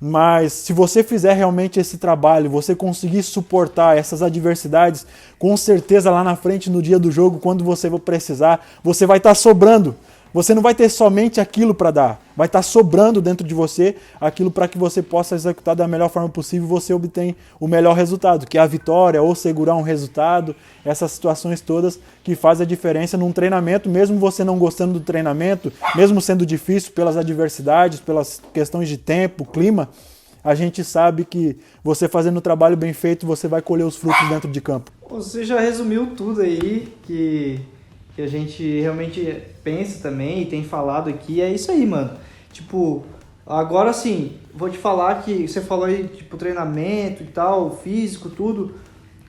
Speaker 15: Mas se você fizer realmente esse trabalho, você conseguir suportar essas adversidades, com certeza lá na frente, no dia do jogo, quando você for precisar, você vai estar sobrando. Você não vai ter somente aquilo para dar, vai estar sobrando dentro de você aquilo para que você possa executar da melhor forma possível e você obtém o melhor resultado, que é a vitória ou segurar um resultado, essas situações todas que fazem a diferença num treinamento, mesmo você não gostando do treinamento, mesmo sendo difícil pelas adversidades, pelas questões de tempo, clima, a gente sabe que você fazendo o trabalho bem feito, você vai colher os frutos dentro de campo.
Speaker 4: Você já resumiu tudo aí que a gente realmente pensa também e tem falado aqui, é isso aí, mano. Tipo, agora sim, vou te falar que você falou aí, tipo, treinamento e tal, físico, tudo,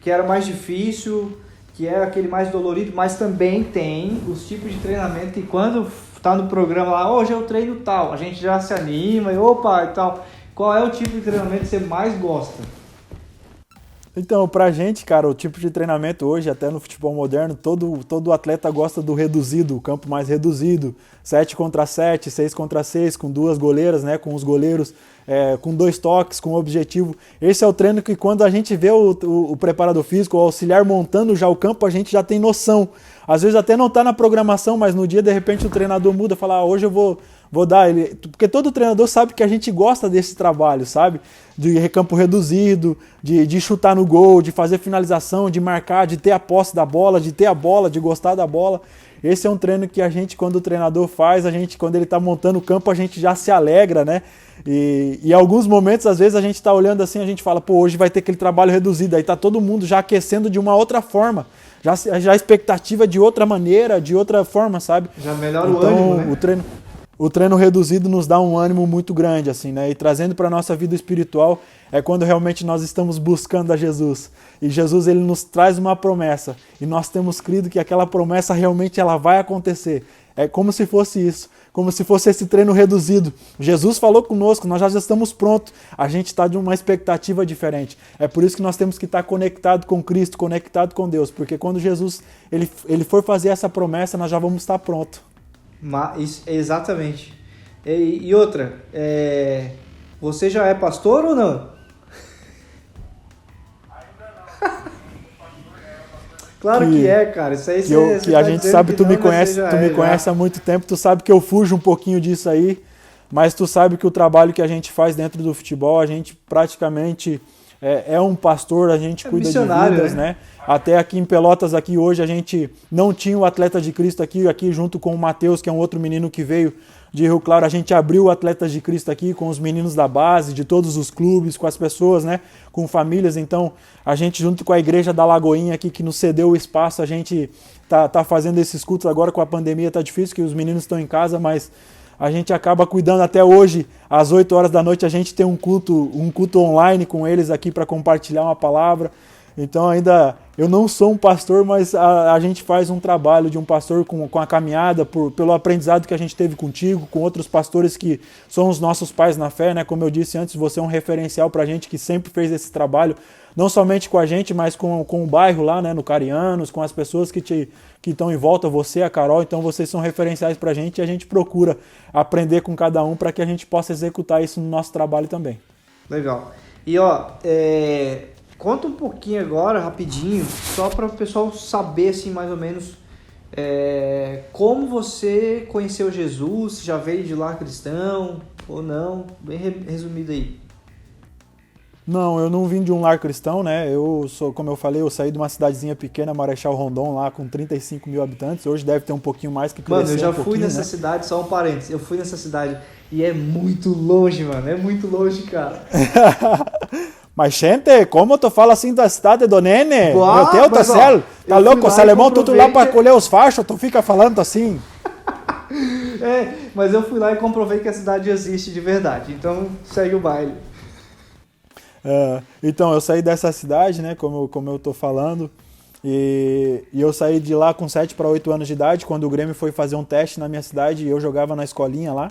Speaker 4: que era mais difícil, que era aquele mais dolorido, mas também tem os tipos de treinamento que quando tá no programa lá, hoje eu treino tal, a gente já se anima e opa e tal. Qual é o tipo de treinamento que você mais gosta?
Speaker 15: Então, pra gente, cara, o tipo de treinamento hoje, até no futebol moderno, todo atleta gosta do reduzido, o campo mais reduzido, 7 contra 7, 6 contra 6, com 2 goleiras, né, com os goleiros, com 2 toques, com objetivo. Esse é o treino que quando a gente vê o preparador físico, o auxiliar montando já o campo, a gente já tem noção. Às vezes até não tá na programação, mas no dia, de repente, o treinador muda, fala, hoje eu vou dar ele, porque todo treinador sabe que a gente gosta desse trabalho, sabe? De campo reduzido, de chutar no gol, de fazer finalização, de marcar, de ter a posse da bola, de ter a bola, de gostar da bola. Esse é um treino que a gente, quando o treinador faz, quando ele está montando o campo, a gente já se alegra, né? E em alguns momentos, às vezes, a gente está olhando assim, a gente fala, pô, hoje vai ter aquele trabalho reduzido, aí tá todo mundo já aquecendo de uma outra forma, já a expectativa de outra maneira, de outra forma, sabe?
Speaker 4: Já melhora o ânimo, né?
Speaker 15: O treino reduzido nos dá um ânimo muito grande, assim, né? E trazendo para a nossa vida espiritual é quando realmente nós estamos buscando a Jesus. E Jesus, ele nos traz uma promessa. E nós temos crido que aquela promessa realmente ela vai acontecer. É como se fosse isso. Como se fosse esse treino reduzido. Jesus falou conosco, nós já estamos prontos. A gente está de uma expectativa diferente. É por isso que nós temos que estar conectado com Cristo, conectado com Deus. Porque quando Jesus ele for fazer essa promessa, nós já vamos estar prontos.
Speaker 4: Exatamente. E outra, você já é pastor ou não? Claro que é, cara. Isso aí
Speaker 15: que a gente sabe, tu me conhece há muito tempo, tu sabe que eu fujo um pouquinho disso aí, mas tu sabe que o trabalho que a gente faz dentro do futebol, a gente praticamente é um pastor, a gente cuida de vidas, né? Até aqui em Pelotas, aqui hoje, a gente não tinha o Atleta de Cristo aqui junto com o Matheus, que é um outro menino que veio de Rio Claro, a gente abriu o Atletas de Cristo aqui com os meninos da base, de todos os clubes, com as pessoas, né? Com famílias. Então, a gente junto com a igreja da Lagoinha aqui, que nos cedeu o espaço, a gente tá fazendo esses cultos agora com a pandemia, tá difícil, que os meninos estão em casa, mas a gente acaba cuidando até hoje, às 8 horas da noite, a gente tem um culto online com eles aqui para compartilhar uma palavra. Então ainda, eu não sou um pastor, mas a gente faz um trabalho de um pastor com a caminhada, pelo aprendizado que a gente teve contigo, com outros pastores que são os nossos pais na fé, né? Como eu disse antes, você é um referencial pra gente que sempre fez esse trabalho, não somente com a gente, mas com o bairro lá, né? No Carianos, com as pessoas que estão em volta, você, a Carol, então vocês são referenciais pra gente e a gente procura aprender com cada um para que a gente possa executar isso no nosso trabalho também.
Speaker 4: Legal. E ó, conta um pouquinho agora, rapidinho, só para o pessoal saber, assim, mais ou menos, como você conheceu Jesus, se já veio de lá cristão ou não, bem resumido aí.
Speaker 15: Não, eu não vim de um lar cristão, né? Eu sou, como eu falei, eu saí de uma cidadezinha pequena, Marechal Rondon, lá com 35 mil habitantes. Hoje deve ter um pouquinho mais que cresceu.
Speaker 4: Mano, eu já fui nessa cidade, só um parênteses, eu fui nessa cidade e é muito longe, mano, é muito longe, cara.
Speaker 15: Mas, gente, como tu fala assim da cidade do Nene?
Speaker 4: Uau,
Speaker 15: Meu Deus do céu, tá louco? Os alemão tudo lá pra colher os fachos, tu fica falando assim.
Speaker 4: Mas eu fui lá e comprovei que a cidade existe de verdade, então segue o baile.
Speaker 15: Então, eu saí dessa cidade, né, como eu tô falando, e eu saí de lá com 7 para 8 anos de idade, quando o Grêmio foi fazer um teste na minha cidade, e eu jogava na escolinha lá.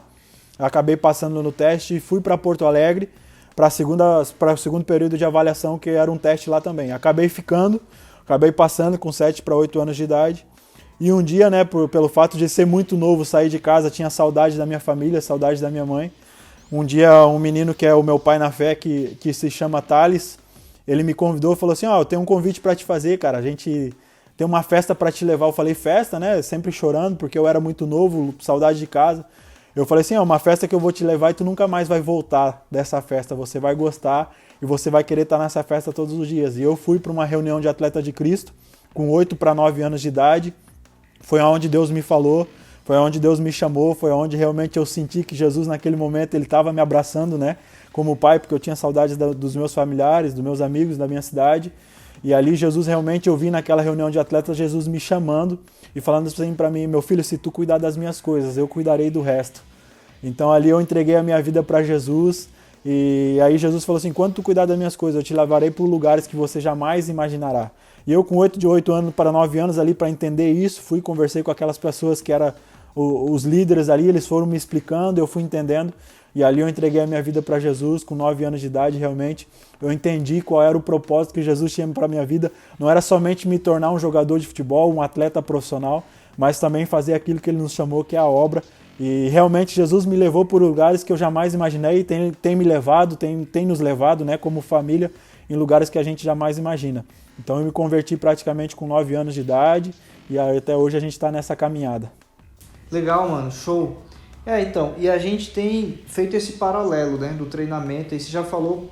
Speaker 15: Acabei passando no teste e fui para Porto Alegre para o segundo período de avaliação, que era um teste lá também. Acabei passando com 7 para 8 anos de idade. E um dia, né, pelo fato de ser muito novo, sair de casa, tinha saudade da minha família, saudade da minha mãe. Um dia, um menino que é o meu pai na fé, que se chama Thales, ele me convidou e falou assim, eu tenho um convite para te fazer, cara, a gente tem uma festa para te levar. Eu falei, festa, né, sempre chorando, porque eu era muito novo, saudade de casa. Eu falei assim, uma festa que eu vou te levar e tu nunca mais vai voltar dessa festa, você vai gostar e você vai querer estar nessa festa todos os dias. E eu fui para uma reunião de Atleta de Cristo, com 8 para 9 anos de idade, foi onde Deus me falou, foi onde Deus me chamou, foi onde realmente eu senti que Jesus naquele momento ele estava me abraçando, né, como pai, porque eu tinha saudades dos meus familiares, dos meus amigos, da minha cidade. E ali Jesus realmente, eu vi naquela reunião de atletas, Jesus me chamando e falando assim para mim, meu filho, se tu cuidar das minhas coisas, eu cuidarei do resto. Então ali eu entreguei a minha vida para Jesus e aí Jesus falou assim, quando tu cuidar das minhas coisas, eu te levarei por lugares que você jamais imaginará. E eu com de 8 anos para 9 anos ali para entender isso, conversei com aquelas pessoas que eram os líderes ali, eles foram me explicando, eu fui entendendo. E ali eu entreguei a minha vida para Jesus, com 9 anos de idade, realmente. Eu entendi qual era o propósito que Jesus tinha para a minha vida. Não era somente me tornar um jogador de futebol, um atleta profissional, mas também fazer aquilo que Ele nos chamou, que é a obra. E realmente Jesus me levou por lugares que eu jamais imaginei e tem me levado, tem nos levado, né, como família, em lugares que a gente jamais imagina. Então eu me converti praticamente com 9 anos de idade e até hoje a gente está nessa caminhada.
Speaker 4: Legal, mano, show. Então, e a gente tem feito esse paralelo, né, do treinamento, e você já falou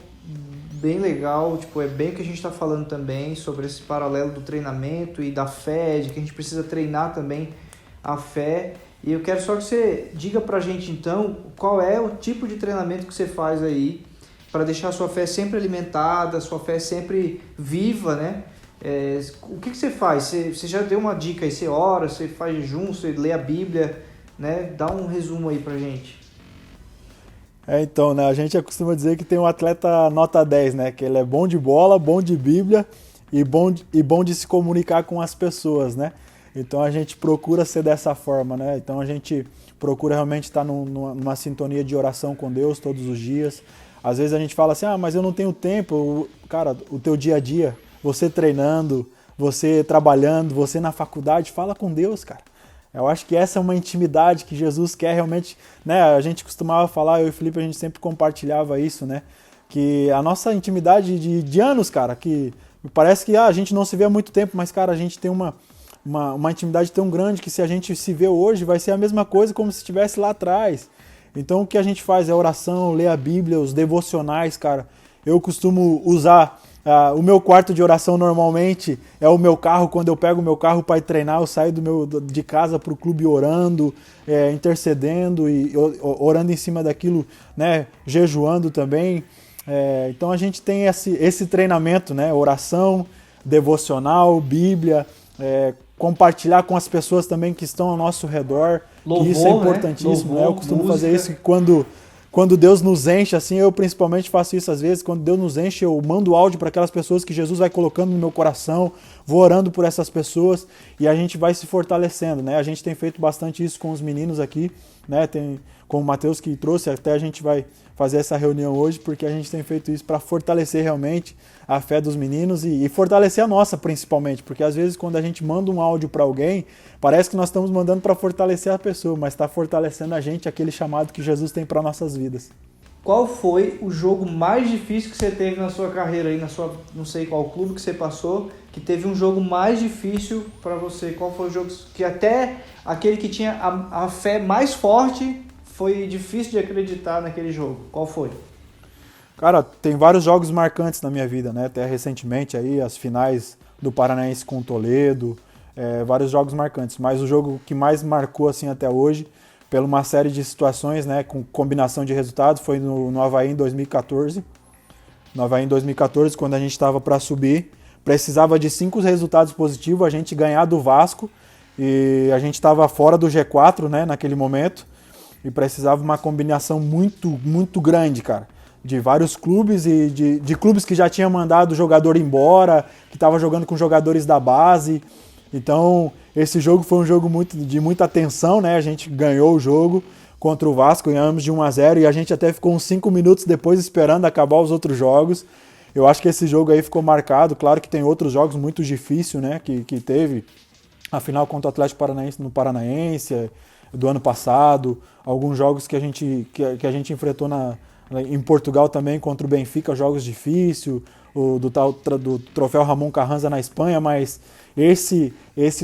Speaker 4: bem legal, tipo, é bem o que a gente está falando também, sobre esse paralelo do treinamento e da fé, de que a gente precisa treinar também a fé, e eu quero só que você diga pra gente, então, qual é o tipo de treinamento que você faz aí, para deixar a sua fé sempre alimentada, a sua fé sempre viva, né? O que você faz? Você já deu uma dica aí, você ora, você faz jejum, você lê a Bíblia, né? Dá um resumo aí pra gente.
Speaker 15: Então, né, a gente costuma dizer que tem um atleta nota 10, né? Que ele é bom de bola, bom de Bíblia e bom de se comunicar com as pessoas, né? Então a gente procura ser dessa forma, né? Então a gente procura realmente estar numa sintonia de oração com Deus todos os dias. Às vezes a gente fala assim, mas eu não tenho tempo. Cara, o teu dia a dia, você treinando, você trabalhando, você na faculdade, fala com Deus, cara. Eu acho que essa é uma intimidade que Jesus quer realmente, né? A gente costumava falar, eu e o Felipe, a gente sempre compartilhava isso, né? Que a nossa intimidade de anos, cara, que parece que a gente não se vê há muito tempo, mas, cara, a gente tem uma intimidade tão grande que se a gente se vê hoje, vai ser a mesma coisa como se estivesse lá atrás. Então o que a gente faz é oração, ler a Bíblia, os devocionais, cara. Eu costumo usar o meu quarto de oração normalmente, é o meu carro. Quando eu pego o meu carro para ir treinar, eu saio de casa para o clube orando, intercedendo e orando em cima daquilo, né, jejuando também. Então a gente tem esse treinamento, né, oração, devocional, Bíblia, compartilhar com as pessoas também que estão ao nosso redor. Louvor, isso é importantíssimo, né? Eu costumo fazer isso quando Deus nos enche, assim, eu principalmente faço isso às vezes, quando Deus nos enche, eu mando áudio para aquelas pessoas que Jesus vai colocando no meu coração, vou orando por essas pessoas e a gente vai se fortalecendo, né? A gente tem feito bastante isso com os meninos aqui, né? Tem com o Matheus que trouxe, até a gente vai fazer essa reunião hoje, porque a gente tem feito isso para fortalecer realmente a fé dos meninos e fortalecer a nossa principalmente, porque às vezes quando a gente manda um áudio para alguém, parece que nós estamos mandando para fortalecer a pessoa, mas está fortalecendo a gente, aquele chamado que Jesus tem para nossas vidas.
Speaker 4: qual foi o jogo mais difícil que você teve na sua carreira aí, não sei qual clube que você passou, que teve um jogo mais difícil para você? Qual foi o jogo que até aquele que tinha a fé mais forte foi difícil de acreditar naquele jogo? Qual foi?
Speaker 15: Cara, tem vários jogos marcantes na minha vida, né? Até recentemente aí, as finais do Paranaense com o Toledo, vários jogos marcantes. Mas o jogo que mais marcou assim até hoje, por uma série de situações, né, com combinação de resultados, foi no Avaí em 2014. No Avaí em 2014, quando a gente estava para subir, precisava de 5 resultados positivos, a gente ganhar do Vasco, e a gente estava fora do G4, né, naquele momento, e precisava uma combinação muito, muito grande, cara, de vários clubes e de clubes que já tinham mandado o jogador embora, que estava jogando com jogadores da base. Então, esse jogo foi um jogo de muita tensão, né? A gente ganhou o jogo contra o Vasco, ganhamos de 1-0 e a gente até ficou uns 5 minutos depois esperando acabar os outros jogos. Eu acho que esse jogo aí ficou marcado. Claro que tem outros jogos muito difíceis, né? Que teve a final contra o Atlético Paranaense no Paranaense do ano passado, alguns jogos que a gente enfrentou em Portugal também contra o Benfica, jogos difíceis, do troféu Ramon Carranza na Espanha, mas esse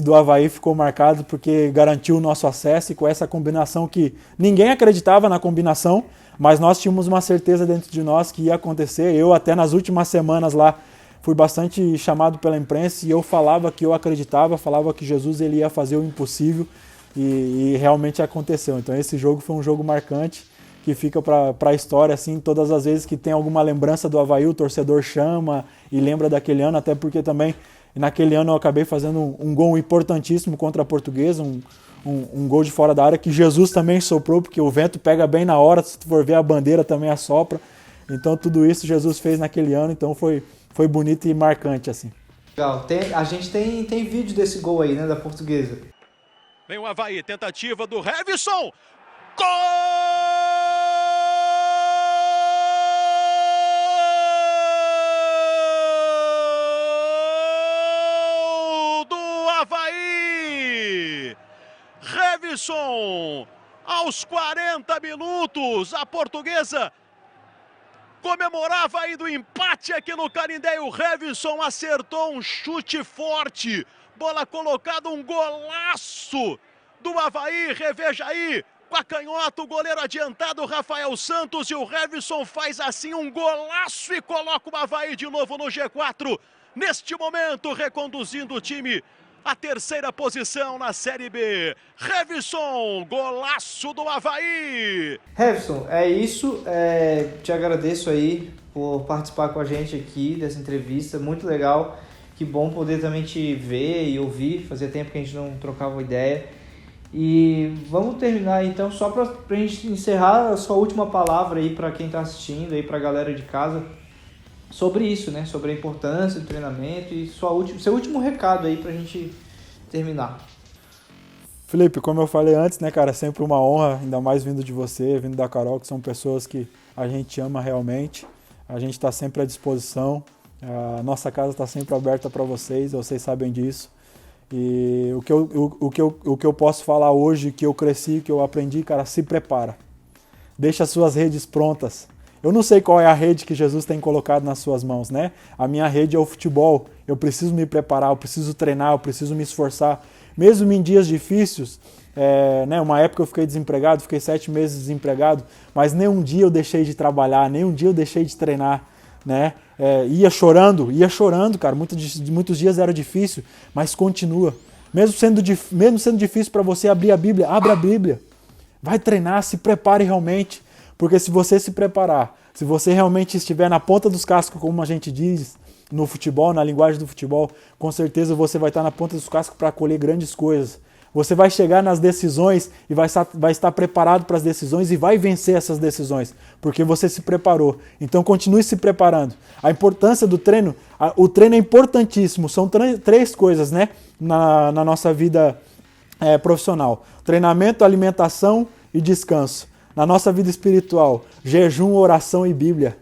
Speaker 15: do Avaí ficou marcado porque garantiu o nosso acesso e com essa combinação que ninguém acreditava na combinação, mas nós tínhamos uma certeza dentro de nós que ia acontecer. Eu até nas últimas semanas lá fui bastante chamado pela imprensa e eu falava que eu acreditava, falava que Jesus ele ia fazer o impossível e realmente aconteceu. Então esse jogo foi um jogo marcante que fica para a história, assim, todas as vezes que tem alguma lembrança do Avaí, o torcedor chama e lembra daquele ano, até porque também naquele ano eu acabei fazendo um gol importantíssimo contra a Portuguesa, um gol de fora da área que Jesus também soprou, porque o vento pega bem na hora, se tu for ver a bandeira também assopra. Então tudo isso Jesus fez naquele ano, então foi bonito e marcante, assim.
Speaker 4: Legal, a gente tem vídeo desse gol aí, né, da Portuguesa.
Speaker 16: Vem o Avaí, tentativa do Hevison, gol do Avaí! Hevison, aos 40 minutos, a Portuguesa comemorava ainda o empate aqui no Canindé e o Hevison acertou um chute forte, bola colocada, um golaço do Avaí, reveja aí, com a canhota, o goleiro adiantado, Rafael Santos, e o Hevison faz assim um golaço e coloca o Avaí de novo no G4, neste momento reconduzindo o time à 3ª posição na Série B. Hevison, golaço do Avaí!
Speaker 4: Hevison, é isso, te agradeço aí por participar com a gente aqui dessa entrevista, muito legal, que bom poder também te ver e ouvir, fazia tempo que a gente não trocava ideia. E vamos terminar então, só pra gente encerrar, a sua última palavra aí para quem tá assistindo, aí pra galera de casa, sobre isso, né? Sobre a importância do treinamento e seu último recado aí pra gente terminar.
Speaker 15: Felipe, como eu falei antes, né, cara, sempre uma honra, ainda mais vindo de você, vindo da Carol, que são pessoas que a gente ama realmente. A gente tá sempre à disposição, a nossa casa tá sempre aberta para vocês sabem disso. E o que eu posso falar hoje, que eu cresci, que eu aprendi, cara, se prepara. Deixa as suas redes prontas. Eu não sei qual é a rede que Jesus tem colocado nas suas mãos, né? A minha rede é o futebol. Eu preciso me preparar, eu preciso treinar, eu preciso me esforçar. Mesmo em dias difíceis, né? Uma época eu fiquei desempregado, fiquei 7 meses desempregado, mas nem um dia eu deixei de trabalhar, nem um dia eu deixei de treinar, né? Ia chorando, cara. Muitos dias era difícil, mas continua. Mesmo sendo difícil para você abrir a Bíblia, abre a Bíblia. Vai treinar, se prepare realmente. Porque se você se preparar, se você realmente estiver na ponta dos cascos, como a gente diz no futebol, na linguagem do futebol, com certeza você vai estar na ponta dos cascos para colher grandes coisas. Você vai chegar nas decisões e vai estar preparado para as decisões e vai vencer essas decisões, porque você se preparou. Então continue se preparando. A importância do treino, o treino é importantíssimo, são 3 coisas, né, na nossa vida profissional: treinamento, alimentação e descanso. Na nossa vida espiritual, jejum, oração e Bíblia.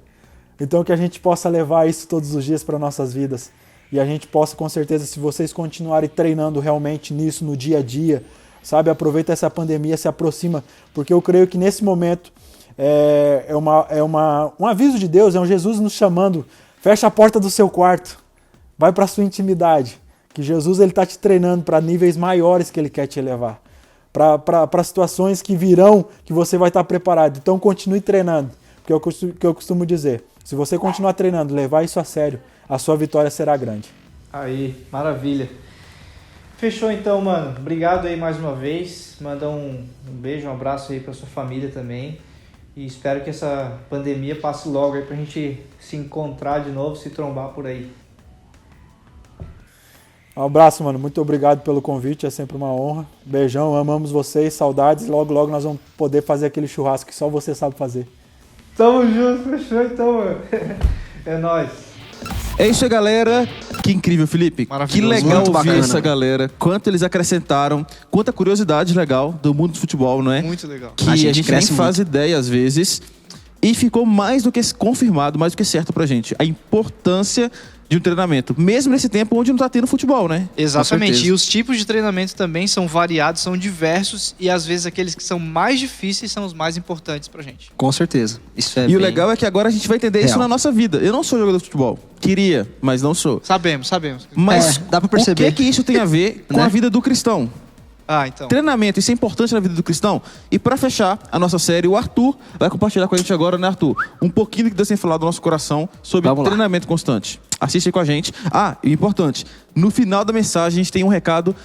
Speaker 15: Então que a gente possa levar isso todos os dias para nossas vidas. E a gente possa, com certeza, se vocês continuarem treinando realmente nisso no dia a dia, sabe? Aproveita essa pandemia, se aproxima, porque eu creio que nesse momento é um aviso de Deus, é um Jesus nos chamando. Fecha a porta do seu quarto, vai para a sua intimidade, que Jesus está te treinando para níveis maiores que Ele quer te levar, para situações que virão, que você vai estar preparado. Então continue treinando, porque é o que eu costumo dizer, se você continuar treinando, levar isso a sério, a sua vitória será grande.
Speaker 4: Aí, maravilha. Fechou então, mano. Obrigado aí mais uma vez. Manda um beijo, um abraço aí pra sua família também. E espero que essa pandemia passe logo aí pra gente se encontrar de novo, se trombar por aí.
Speaker 15: Um abraço, mano. Muito obrigado pelo convite. É sempre uma honra. Beijão, amamos vocês. Saudades. Logo nós vamos poder fazer aquele churrasco que só você sabe fazer.
Speaker 4: Tamo junto. Fechou então, mano. É nóis.
Speaker 1: É isso aí, galera. Que incrível, Felipe. Que legal
Speaker 3: muito
Speaker 1: ouvir
Speaker 3: bacana.
Speaker 1: essa galera. Quanto eles acrescentaram. Quanta curiosidade legal do mundo do futebol, não é?
Speaker 2: Muito legal.
Speaker 1: Que a gente nem faz ideia às vezes. E ficou mais do que confirmado, mais do que certo pra gente. A importância de um treinamento. Mesmo nesse tempo onde não tá tendo futebol, né?
Speaker 2: Exatamente. E os tipos de treinamento também são variados, são diversos. E às vezes aqueles que são mais difíceis são os mais importantes pra gente.
Speaker 3: Com certeza. Isso é
Speaker 1: E o legal é que agora a gente vai entender isso na nossa vida. Eu não sou jogador de futebol. Queria, mas não sou.
Speaker 2: Sabemos.
Speaker 1: Mas
Speaker 3: dá pra perceber.
Speaker 1: o que isso tem a ver com a vida do cristão?
Speaker 2: Então.
Speaker 1: Treinamento, isso é importante na vida do cristão. E pra fechar a nossa série, o Arthur vai compartilhar com a gente agora, né, Arthur? Um pouquinho do que Deus tem falado no nosso coração sobre treinamento constante. Assiste aí com a gente. E importante, no final da mensagem a gente tem um recado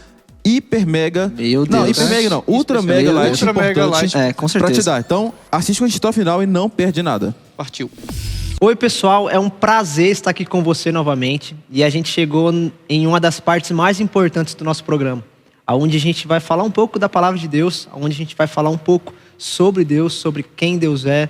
Speaker 1: hiper mega...
Speaker 3: Meu Deus.
Speaker 1: Não, hiper mega não. Ultra mega light.
Speaker 2: Ultra mega light.
Speaker 3: Com certeza.
Speaker 1: Pra te dar. Então, assiste com a gente até o final e não perde nada.
Speaker 2: Partiu.
Speaker 17: Oi, pessoal, é um prazer estar aqui com você novamente. E a gente chegou em uma das partes mais importantes do nosso programa, onde a gente vai falar um pouco da palavra de Deus, onde a gente vai falar um pouco sobre Deus, sobre quem Deus é.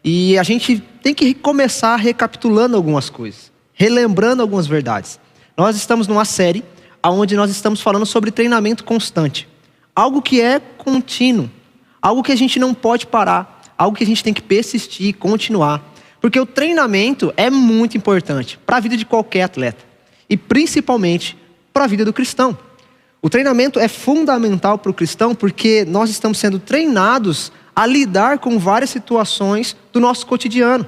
Speaker 17: E a gente tem que começar recapitulando algumas coisas, relembrando algumas verdades. Nós estamos numa série onde nós estamos falando sobre treinamento constante. Algo que é contínuo, algo que a gente não pode parar, algo que a gente tem que persistir, continuar. Porque o treinamento é muito importante para a vida de qualquer atleta. E principalmente para a vida do cristão. O treinamento é fundamental para o cristão porque nós estamos sendo treinados a lidar com várias situações do nosso cotidiano.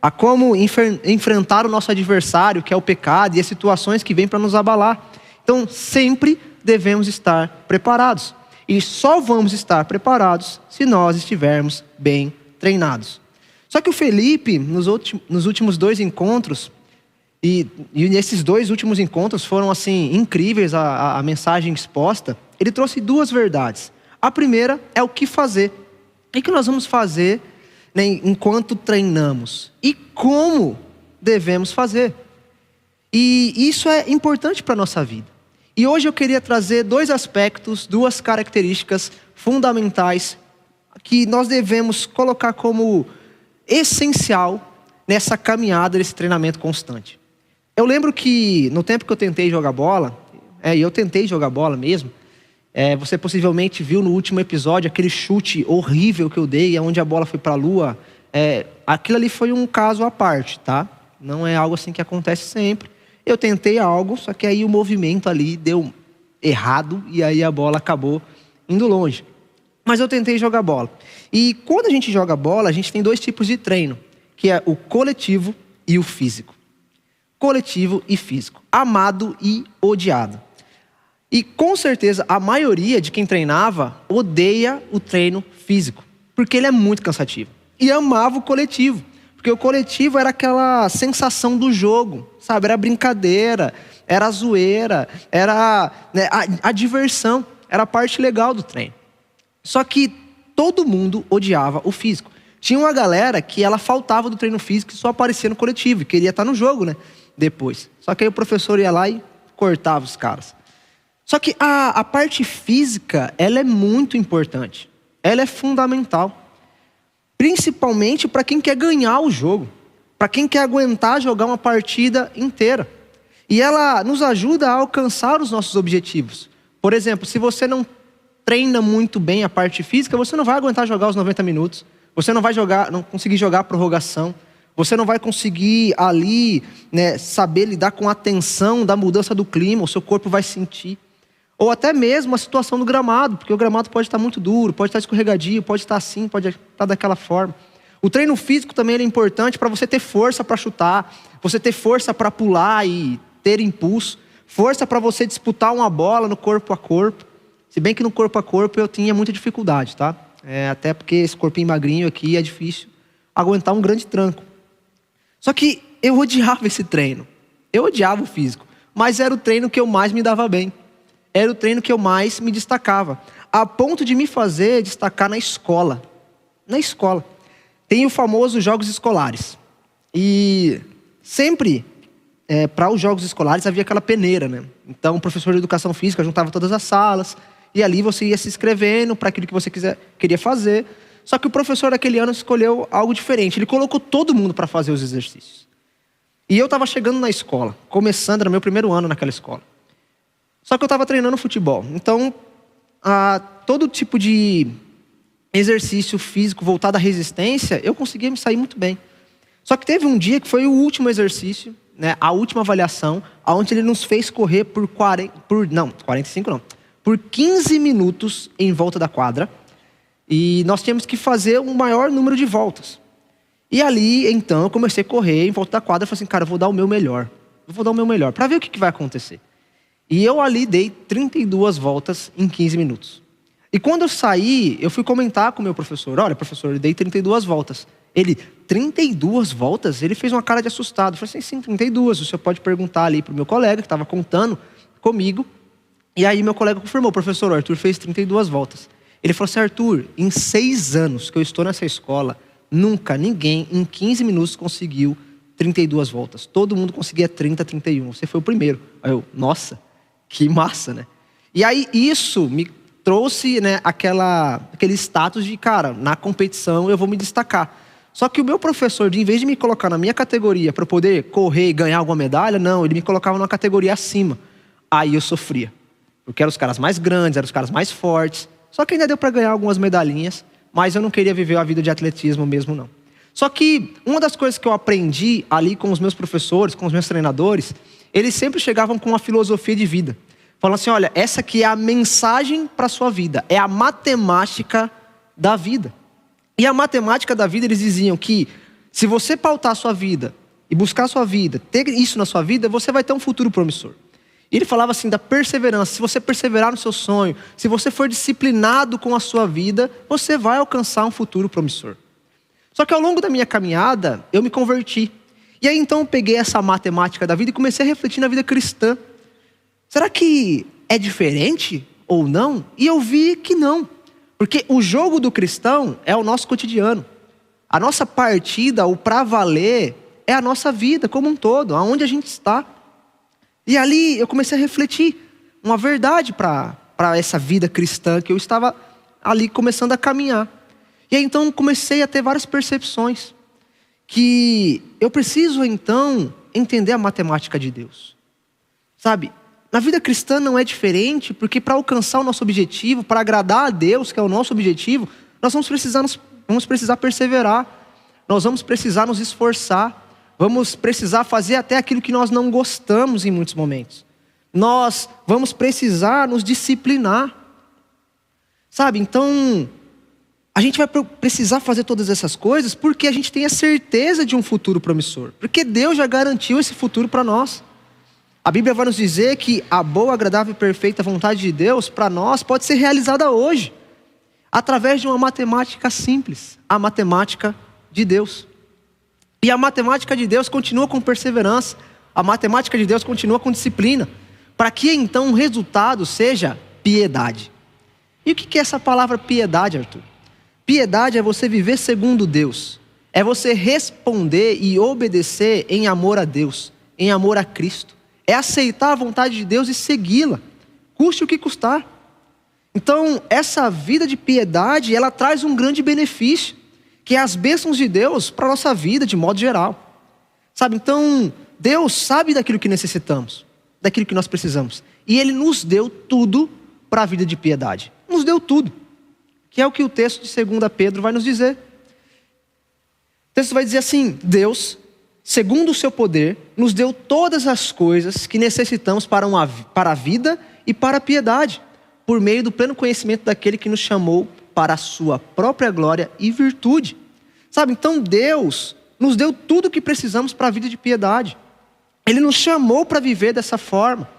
Speaker 17: A como enfrentar o nosso adversário, que é o pecado, e as situações que vêm para nos abalar. Então, sempre devemos estar preparados. E só vamos estar preparados se nós estivermos bem treinados. Só que o Felipe, nos últimos 2 encontros, e nesses 2 últimos encontros foram assim incríveis a mensagem exposta. Ele trouxe 2 verdades. A primeira é o que fazer. O que nós vamos fazer, né, enquanto treinamos? E como devemos fazer? E isso é importante para a nossa vida. E hoje eu queria trazer 2 aspectos, 2 características fundamentais que nós devemos colocar como essencial nessa caminhada, nesse treinamento constante. Eu lembro que no tempo que eu tentei jogar bola, eu tentei jogar bola mesmo, você possivelmente viu no último episódio aquele chute horrível que eu dei, onde a bola foi para a lua. Aquilo ali foi um caso à parte, tá? Não é algo assim que acontece sempre. Eu tentei algo, só que aí o movimento ali deu errado e aí a bola acabou indo longe. Mas eu tentei jogar bola. E quando a gente joga bola, a gente tem 2 tipos de treino, que é o coletivo e o físico. Coletivo e físico. Amado e odiado. E com certeza a maioria de quem treinava odeia o treino físico, porque ele é muito cansativo. E amava o coletivo, porque o coletivo era aquela sensação do jogo, sabe? Era brincadeira, era a zoeira, era a diversão, era a parte legal do treino. Só que todo mundo odiava o físico. Tinha uma galera que ela faltava do treino físico e só aparecia no coletivo, e queria estar no jogo, né? Depois. Só que aí o professor ia lá e cortava os caras. Só que a parte física, ela é muito importante. Ela é fundamental. Principalmente para quem quer ganhar o jogo. Para quem quer aguentar jogar uma partida inteira. E ela nos ajuda a alcançar os nossos objetivos. Por exemplo, se você não treina muito bem a parte física, você não vai aguentar jogar os 90 minutos. Você não vai conseguir jogar a prorrogação. Você não vai conseguir ali, né, saber lidar com a tensão da mudança do clima. O seu corpo vai sentir. Ou até mesmo a situação do gramado, porque o gramado pode estar muito duro, pode estar escorregadio, pode estar assim, pode estar daquela forma. O treino físico também é importante para você ter força para chutar, você ter força para pular e ter impulso, força para você disputar uma bola no corpo a corpo. Se bem que no corpo a corpo eu tinha muita dificuldade, tá? Até porque esse corpinho magrinho aqui é difícil aguentar um grande tranco. Só que eu odiava esse treino. Eu odiava o físico. Mas era o treino que eu mais me dava bem. Era o treino que eu mais me destacava. A ponto de me fazer destacar na escola. Na escola. Tem o famoso jogos escolares. E sempre, para os jogos escolares, havia aquela peneira, né? Então o professor de educação física juntava todas as salas. E ali você ia se inscrevendo para aquilo que você queria fazer. Só que o professor daquele ano escolheu algo diferente. Ele colocou todo mundo para fazer os exercícios. E eu estava chegando na escola, começando, era meu primeiro ano naquela escola. Só que eu estava treinando futebol. Então, todo tipo de exercício físico voltado à resistência, eu conseguia me sair muito bem. Só que teve um dia que foi o último exercício, né, a última avaliação, onde ele nos fez correr por 15 minutos em volta da quadra. E nós tínhamos que fazer um maior número de voltas. E ali, então, eu comecei a correr em volta da quadra. Eu falei assim, cara, eu vou dar o meu melhor. Eu vou dar o meu melhor, para ver o que vai acontecer. E eu ali dei 32 voltas em 15 minutos. E quando eu saí, eu fui comentar com o meu professor. Olha, professor, eu dei 32 voltas. Ele, 32 voltas? Ele fez uma cara de assustado. Eu falei assim, sim, 32. O senhor pode perguntar ali para o meu colega, que estava contando comigo. E aí meu colega confirmou, professor, o Arthur fez 32 voltas. Ele falou assim, Arthur, em 6 anos que eu estou nessa escola, nunca ninguém em 15 minutos conseguiu 32 voltas. Todo mundo conseguia 30, 31. Você foi o primeiro. Aí eu, nossa, que massa, né? E aí isso me trouxe, né, aquele status de, cara, na competição eu vou me destacar. Só que o meu professor, em vez de me colocar na minha categoria para poder correr e ganhar alguma medalha, não, ele me colocava numa categoria acima. Aí eu sofria. Porque eram os caras mais grandes, eram os caras mais fortes. Só que ainda deu para ganhar algumas medalhinhas, mas eu não queria viver a vida de atletismo mesmo, não. Só que uma das coisas que eu aprendi ali com os meus professores, com os meus treinadores, eles sempre chegavam com uma filosofia de vida. Falando assim, olha, essa aqui é a mensagem para a sua vida, é a matemática da vida. E a matemática da vida, eles diziam que se você pautar a sua vida e buscar a sua vida, ter isso na sua vida, você vai ter um futuro promissor. E ele falava assim da perseverança. Se você perseverar no seu sonho, se você for disciplinado com a sua vida, você vai alcançar um futuro promissor. Só que ao longo da minha caminhada, eu me converti. E aí então eu peguei essa matemática da vida e comecei a refletir na vida cristã. Será que é diferente ou não? E eu vi que não. Porque o jogo do cristão é o nosso cotidiano. A nossa partida, o pra valer, é a nossa vida como um todo, aonde a gente está. E ali eu comecei a refletir uma verdade para essa vida cristã que eu estava ali começando a caminhar. E aí então comecei a ter várias percepções. Que eu preciso então entender a matemática de Deus. Sabe, na vida cristã não é diferente, porque para alcançar o nosso objetivo, para agradar a Deus, que é o nosso objetivo, nós vamos precisar perseverar. Nós vamos precisar nos esforçar. Vamos precisar fazer até aquilo que nós não gostamos em muitos momentos. Nós vamos precisar nos disciplinar. Sabe, então, a gente vai precisar fazer todas essas coisas porque a gente tem a certeza de um futuro promissor. Porque Deus já garantiu esse futuro para nós. A Bíblia vai nos dizer que a boa, agradável e perfeita vontade de Deus para nós pode ser realizada hoje. Através de uma matemática simples. A matemática de Deus. E a matemática de Deus continua com perseverança. A matemática de Deus continua com disciplina. Para que então o resultado seja piedade. E o que é essa palavra piedade, Arthur? Piedade é você viver segundo Deus. É você responder e obedecer em amor a Deus. Em amor a Cristo. É aceitar a vontade de Deus e segui-la. Custe o que custar. Então, essa vida de piedade, ela traz um grande benefício. Que é as bênçãos de Deus para a nossa vida de modo geral. Sabe, então Deus sabe daquilo que necessitamos, daquilo que nós precisamos. E Ele nos deu tudo para a vida de piedade. Nos deu tudo. Que é o que o texto de 2 Pedro vai nos dizer. O texto vai dizer assim, Deus, segundo o seu poder, nos deu todas as coisas que necessitamos para a vida e para a piedade, por meio do pleno conhecimento daquele que nos chamou para a sua própria glória e virtude. Sabe, então Deus nos deu tudo o que precisamos para a vida de piedade. Ele nos chamou para viver dessa forma.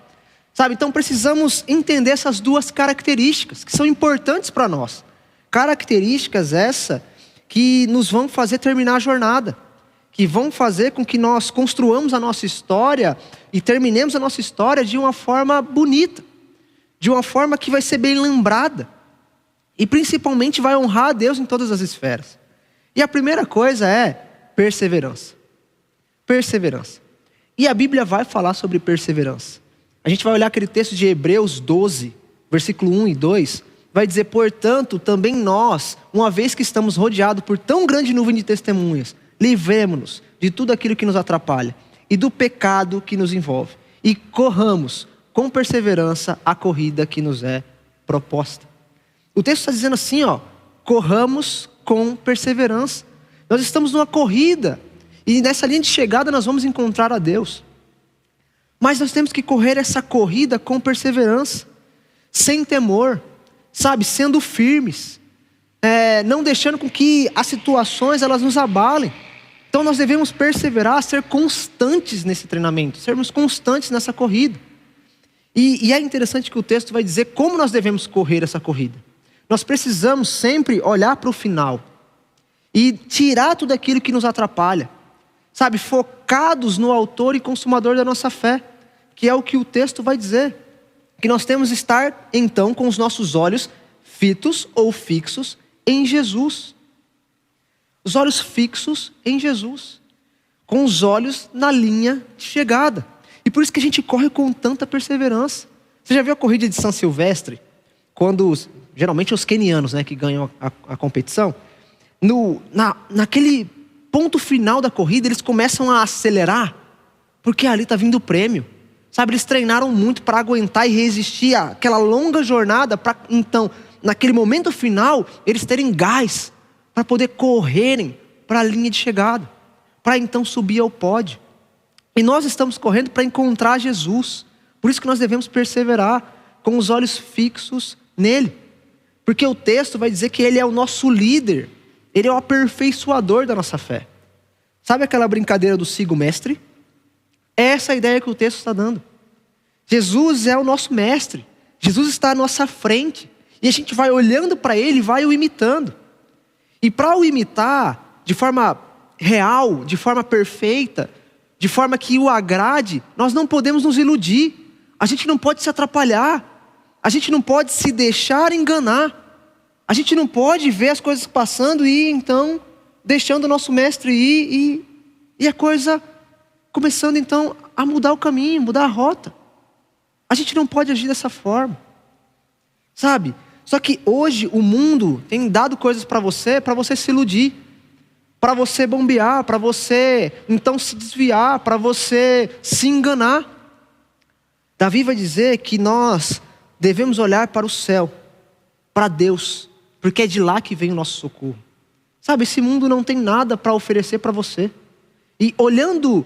Speaker 17: Sabe, então precisamos entender essas duas características que são importantes para nós. Características essas que nos vão fazer terminar a jornada, que vão fazer com que nós construamos a nossa história e terminemos a nossa história de uma forma bonita, de uma forma que vai ser bem lembrada e principalmente vai honrar a Deus em todas as esferas. E a primeira coisa é perseverança. Perseverança. E a Bíblia vai falar sobre perseverança. A gente vai olhar aquele texto de Hebreus 12, versículo 1 e 2, vai dizer: portanto, também nós, uma vez que estamos rodeados por tão grande nuvem de testemunhas, livremo-nos de tudo aquilo que nos atrapalha e do pecado que nos envolve, e corramos com perseverança a corrida que nos é proposta. O texto está dizendo assim, corramos com perseverança. Nós estamos numa corrida, e nessa linha de chegada nós vamos encontrar a Deus. Mas nós temos que correr essa corrida com perseverança, sem temor, sabe, sendo firmes, não deixando com que as situações elas nos abalem. Então nós devemos perseverar, ser constantes nesse treinamento, sermos constantes nessa corrida. E é interessante que o texto vai dizer como nós devemos correr essa corrida. Nós precisamos sempre olhar para o final e tirar tudo aquilo que nos atrapalha, sabe, focados no autor e consumador da nossa fé, que é o que o texto vai dizer, que nós temos que estar então com os nossos olhos fitos ou fixos em Jesus. Os olhos fixos em Jesus, com os olhos na linha de chegada. E por isso que a gente corre com tanta perseverança. Você já viu a corrida de São Silvestre? Quando, geralmente os quenianos, que ganham a competição, naquele ponto final da corrida, eles começam a acelerar, porque ali está vindo o prêmio. Sabe, eles treinaram muito para aguentar e resistir àquela longa jornada, para então, naquele momento final, eles terem gás, para poder correrem para a linha de chegada, para então subir ao pódio. E nós estamos correndo para encontrar Jesus. Por isso que nós devemos perseverar com os olhos fixos nele. Porque o texto vai dizer que ele é o nosso líder, ele é o aperfeiçoador da nossa fé. Sabe aquela brincadeira do siga o mestre? É essa a ideia que o texto está dando. Jesus é o nosso mestre, Jesus está à nossa frente, e a gente vai olhando para ele e vai o imitando. E para o imitar de forma real, de forma perfeita, de forma que o agrade, nós não podemos nos iludir, a gente não pode se atrapalhar, a gente não pode se deixar enganar, a gente não pode ver as coisas passando e então deixando o nosso mestre ir e a coisa começando então a mudar o caminho, mudar a rota. A gente não pode agir dessa forma, sabe? Só que hoje o mundo tem dado coisas para você se iludir, para você bombear, para você então se desviar, para você se enganar. Davi vai dizer que nós devemos olhar para o céu, para Deus, porque é de lá que vem o nosso socorro. Sabe, esse mundo não tem nada para oferecer para você. E olhando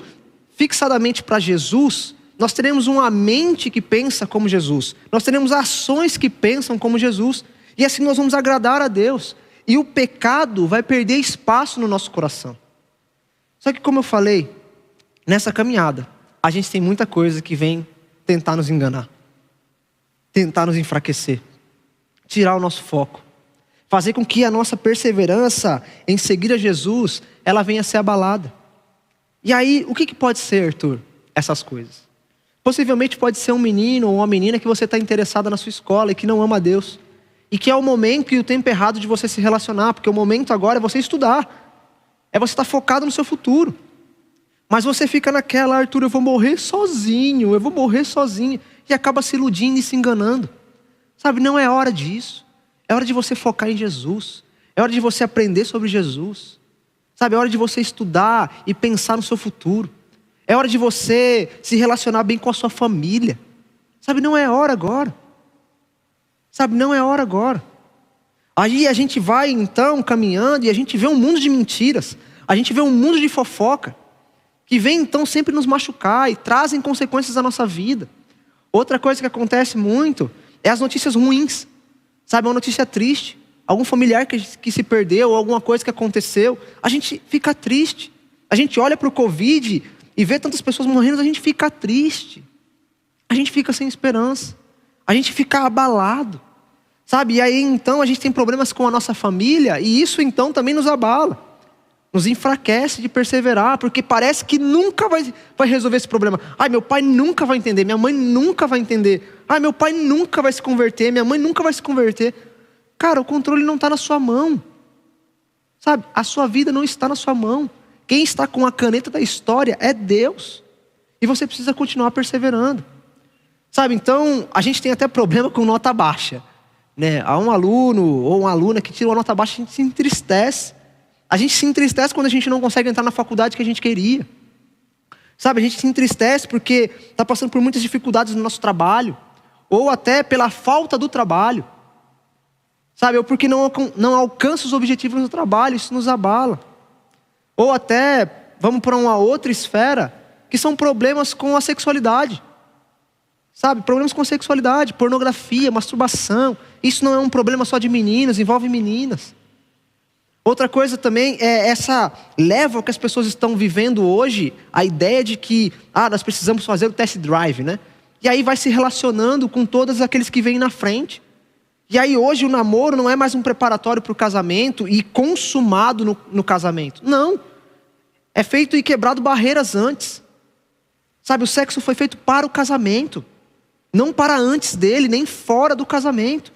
Speaker 17: fixadamente para Jesus, nós teremos uma mente que pensa como Jesus. Nós teremos ações que pensam como Jesus. E assim nós vamos agradar a Deus. E o pecado vai perder espaço no nosso coração. Só que como eu falei, nessa caminhada, a gente tem muita coisa que vem tentar nos enganar. Tentar nos enfraquecer. Tirar o nosso foco. Fazer com que a nossa perseverança em seguir a Jesus, ela venha a ser abalada. E aí, o que pode ser, Arthur, essas coisas? Possivelmente pode ser um menino ou uma menina que você está interessada na sua escola e que não ama a Deus. E que é o momento e o tempo errado de você se relacionar, porque o momento agora é você estudar. É você estar focado no seu futuro. Mas você fica naquela, Arthur, eu vou morrer sozinho, e acaba se iludindo e se enganando. Sabe, não é hora disso. É hora de você focar em Jesus. É hora de você aprender sobre Jesus. Sabe, é hora de você estudar e pensar no seu futuro. É hora de você se relacionar bem com a sua família. Sabe, não é hora agora. Sabe, não é hora agora. Aí a gente vai então caminhando e a gente vê um mundo de mentiras. A gente vê um mundo de fofoca. Que vem então sempre nos machucar e trazem consequências à nossa vida. Outra coisa que acontece muito é as notícias ruins. Sabe, uma notícia triste. algum familiar que se perdeu, alguma coisa que aconteceu, a gente fica triste. A gente olha para o Covid e vê tantas pessoas morrendo, a gente fica triste. A gente fica sem esperança. A gente fica abalado. Sabe? E aí então a gente tem problemas com a nossa família e isso então também nos abala. Nos enfraquece de perseverar, porque parece que nunca vai resolver esse problema. Ai, meu pai nunca vai entender, minha mãe nunca vai entender. Ai, meu pai nunca vai se converter, minha mãe nunca vai se converter. Cara, o controle não está na sua mão. Sabe? A sua vida não está na sua mão. Quem está com a caneta da história é Deus. E você precisa continuar perseverando. Sabe? Então, a gente tem até problema com nota baixa. Né? Há um aluno ou uma aluna que tirou a nota baixa, a gente se entristece. A gente se entristece quando a gente não consegue entrar na faculdade que a gente queria. Sabe, a gente se entristece porque está passando por muitas dificuldades no nosso trabalho. Ou até pela falta do trabalho. Sabe, ou porque não alcança os objetivos do trabalho, isso nos abala. Ou até, vamos para uma outra esfera, que são problemas com a sexualidade. Sabe, problemas com a sexualidade, pornografia, masturbação. Isso não é um problema só de meninos, envolve meninas. Outra coisa também é essa leva que as pessoas estão vivendo hoje, a ideia de que nós precisamos fazer o test drive, né? E aí vai se relacionando com todos aqueles que vêm na frente. E aí hoje o namoro não é mais um preparatório para o casamento e consumado no casamento. Não. É feito e quebrado barreiras antes. Sabe, o sexo foi feito para o casamento. Não para antes dele, nem fora do casamento.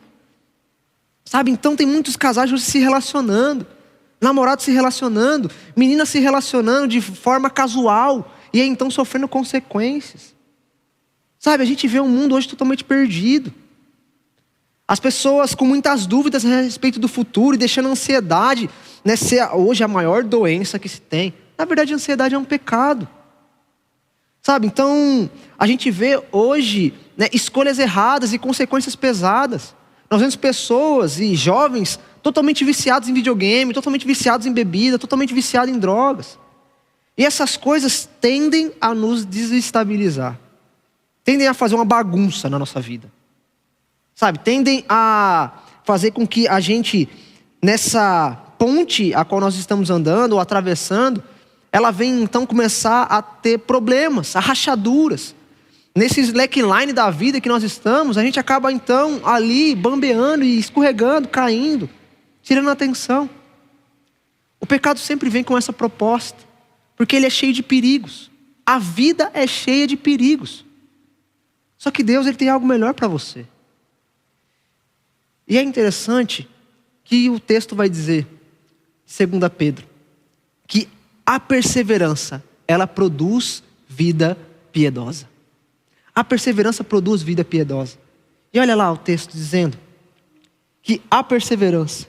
Speaker 17: Sabe, então tem muitos casais hoje se relacionando. Namorados se relacionando, meninas se relacionando de forma casual, e aí então sofrendo consequências. Sabe, a gente vê um mundo hoje totalmente perdido. As pessoas com muitas dúvidas a respeito do futuro e deixando a ansiedade, né, ser hoje a maior doença que se tem. Na verdade, a ansiedade é um pecado. Sabe, então a gente vê hoje, né, escolhas erradas e consequências pesadas. Nós vemos pessoas e jovens totalmente viciados em videogame, totalmente viciados em bebida, totalmente viciados em drogas. E essas coisas tendem a nos desestabilizar. Tendem a fazer uma bagunça na nossa vida. Sabe, tendem a fazer com que a gente, nessa ponte a qual nós estamos andando ou atravessando, ela vem então começar a ter problemas, a rachaduras. Nesse slackline da vida que nós estamos, a gente acaba então ali bambeando e escorregando, caindo, tirando a atenção. O pecado sempre vem com essa proposta, porque ele é cheio de perigos. A vida é cheia de perigos. Só que Deus, ele tem algo melhor para você. E é interessante que o texto vai dizer, 2 Pedro, que a perseverança, ela produz vida piedosa. A perseverança produz vida piedosa. E olha lá o texto dizendo que a perseverança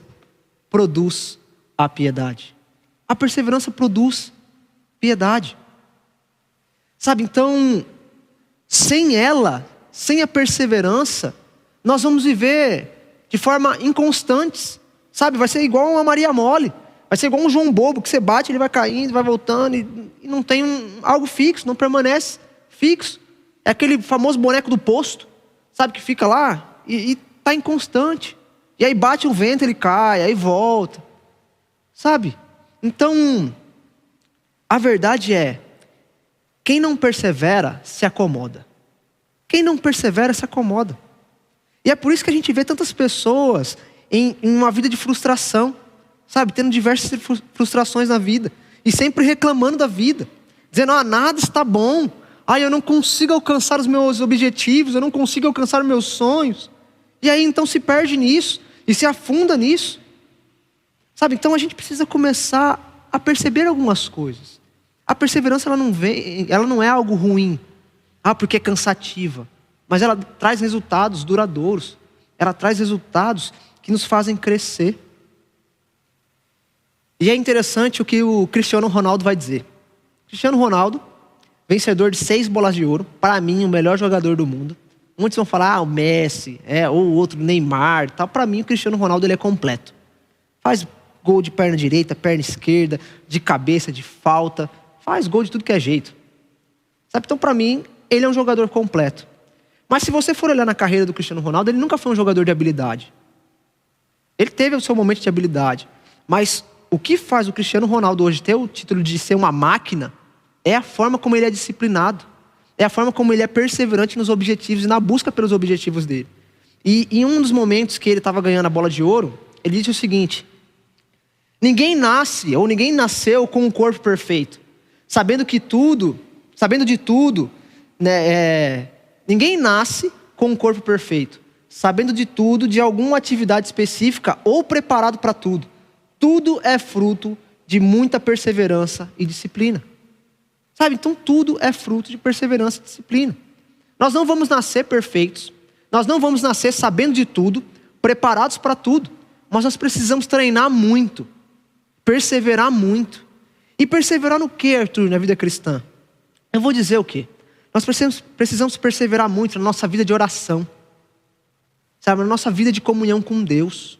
Speaker 17: produz a piedade. A perseverança produz piedade. Sabe, então, sem ela, sem a perseverança, nós vamos viver de forma inconstantes. Sabe, vai ser igual uma Maria Mole. Vai ser igual um João Bobo, que você bate, ele vai caindo, vai voltando, e não tem algo fixo, não permanece fixo. É aquele famoso boneco do posto, sabe, que fica lá e está inconstante. E aí bate o vento, ele cai, aí volta. Sabe? Então, a verdade é, quem não persevera, se acomoda. Quem não persevera, se acomoda. E é por isso que a gente vê tantas pessoas em uma vida de frustração, sabe? Tendo diversas frustrações na vida. E sempre reclamando da vida. Dizendo, nada está bom. Eu não consigo alcançar os meus objetivos, eu não consigo alcançar os meus sonhos. E aí então se perde nisso, e se afunda nisso. Sabe, então a gente precisa começar a perceber algumas coisas. A perseverança, ela não é algo ruim, porque é cansativa. Mas ela traz resultados duradouros. Ela traz resultados que nos fazem crescer. E é interessante o que o Cristiano Ronaldo vai dizer. Cristiano Ronaldo, vencedor de 6 bolas de ouro, para mim o melhor jogador do mundo. Muitos vão falar, o Messi, ou o outro Neymar, tal. Para mim o Cristiano Ronaldo, ele é completo. Faz gol de perna direita, perna esquerda, de cabeça, de falta, faz gol de tudo que é jeito. Sabe, então para mim ele é um jogador completo. Mas se você for olhar na carreira do Cristiano Ronaldo, ele nunca foi um jogador de habilidade. Ele teve o seu momento de habilidade. Mas o que faz o Cristiano Ronaldo hoje ter o título de ser uma máquina é a forma como ele é disciplinado. É a forma como ele é perseverante nos objetivos e na busca pelos objetivos dele. E em um dos momentos que ele estava ganhando a bola de ouro, ele disse o seguinte: ninguém nasce ou ninguém nasceu com um corpo perfeito, sabendo de tudo, né, ninguém nasce com um corpo perfeito, sabendo de tudo, de alguma atividade específica ou preparado para tudo. Tudo é fruto de muita perseverança e disciplina. Sabe, então tudo é fruto de perseverança e disciplina. Nós não vamos nascer perfeitos, nós não vamos nascer sabendo de tudo, preparados para tudo, mas nós precisamos treinar muito, perseverar muito. E perseverar no quê, Arthur, na vida cristã? Eu vou dizer o quê? Nós precisamos perseverar muito na nossa vida de oração, sabe, na nossa vida de comunhão com Deus.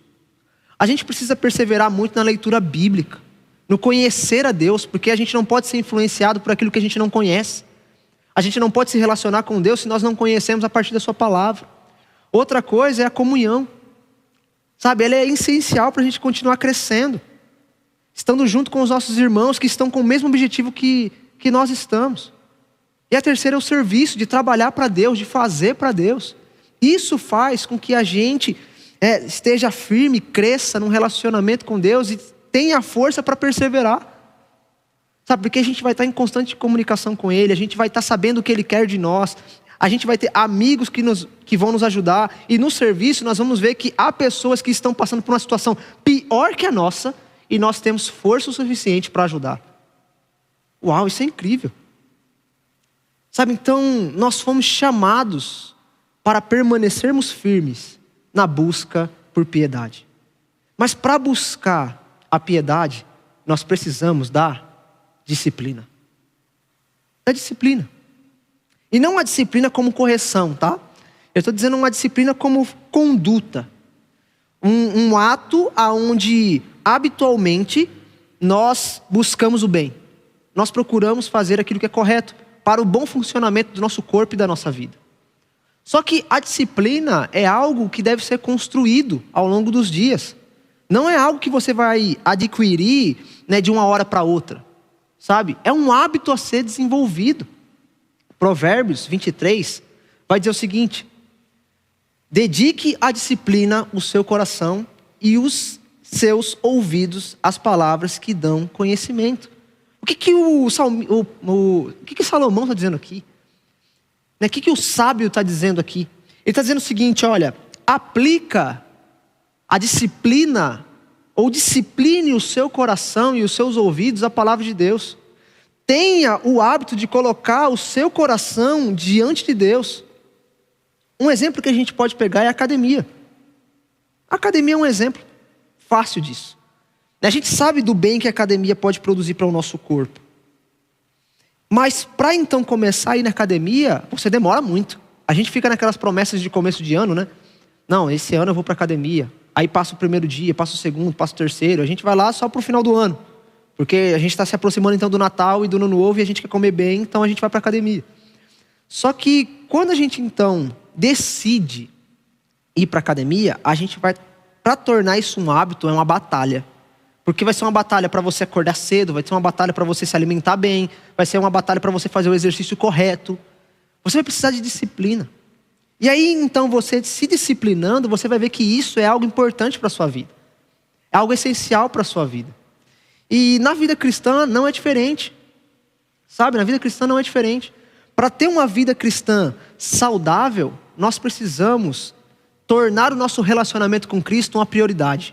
Speaker 17: A gente precisa perseverar muito na leitura bíblica, no conhecer a Deus, porque a gente não pode ser influenciado por aquilo que a gente não conhece. A gente não pode se relacionar com Deus se nós não conhecemos a partir da sua palavra. Outra coisa é a comunhão. Sabe, ela é essencial para a gente continuar crescendo, estando junto com os nossos irmãos que estão com o mesmo objetivo que nós estamos. E a terceira é o serviço, de trabalhar para Deus, de fazer para Deus. Isso faz com que a gente esteja firme, cresça num relacionamento com Deus e tenha força para perseverar. Sabe, porque a gente vai estar em constante comunicação com Ele, a gente vai estar sabendo o que Ele quer de nós, a gente vai ter amigos que vão nos ajudar, e no serviço nós vamos ver que há pessoas que estão passando por uma situação pior que a nossa, e nós temos força o suficiente para ajudar. Uau, isso é incrível. Sabe, então nós fomos chamados para permanecermos firmes na busca por piedade. Mas para buscar a piedade, nós precisamos da disciplina. Da disciplina. E não uma disciplina como correção, tá? Eu estou dizendo uma disciplina como conduta. Um ato onde habitualmente nós buscamos o bem. Nós procuramos fazer aquilo que é correto para o bom funcionamento do nosso corpo e da nossa vida. Só que a disciplina é algo que deve ser construído ao longo dos dias. Não é algo que você vai adquirir, né, de uma hora para outra. Sabe? É um hábito a ser desenvolvido. Provérbios 23 vai dizer o seguinte: dedique à disciplina o seu coração e os seus ouvidos às palavras que dão conhecimento. O que Salomão está dizendo aqui? O que o sábio está dizendo aqui? Ele está dizendo o seguinte: olha, aplica a disciplina, ou discipline o seu coração e os seus ouvidos à palavra de Deus. Tenha o hábito de colocar o seu coração diante de Deus. Um exemplo que a gente pode pegar é a academia. A academia é um exemplo fácil disso. A gente sabe do bem que a academia pode produzir para o nosso corpo. Mas para então começar a ir na academia, você demora muito. A gente fica naquelas promessas de começo de ano, né? Não, esse ano eu vou para a academia. Aí passa o primeiro dia, passa o segundo, passa o terceiro. A gente vai lá só para o final do ano. Porque a gente está se aproximando então do Natal e do Ano Novo e a gente quer comer bem, então a gente vai para a academia. Só que quando a gente então decide ir para a academia, a gente vai, para tornar isso um hábito, é uma batalha. Porque vai ser uma batalha para você acordar cedo, vai ser uma batalha para você se alimentar bem, vai ser uma batalha para você fazer o exercício correto. Você vai precisar de disciplina. E aí então você se disciplinando, você vai ver que isso é algo importante para a sua vida. É algo essencial para a sua vida. E na vida cristã não é diferente. Sabe, na vida cristã não é diferente. Para ter uma vida cristã saudável, nós precisamos tornar o nosso relacionamento com Cristo uma prioridade.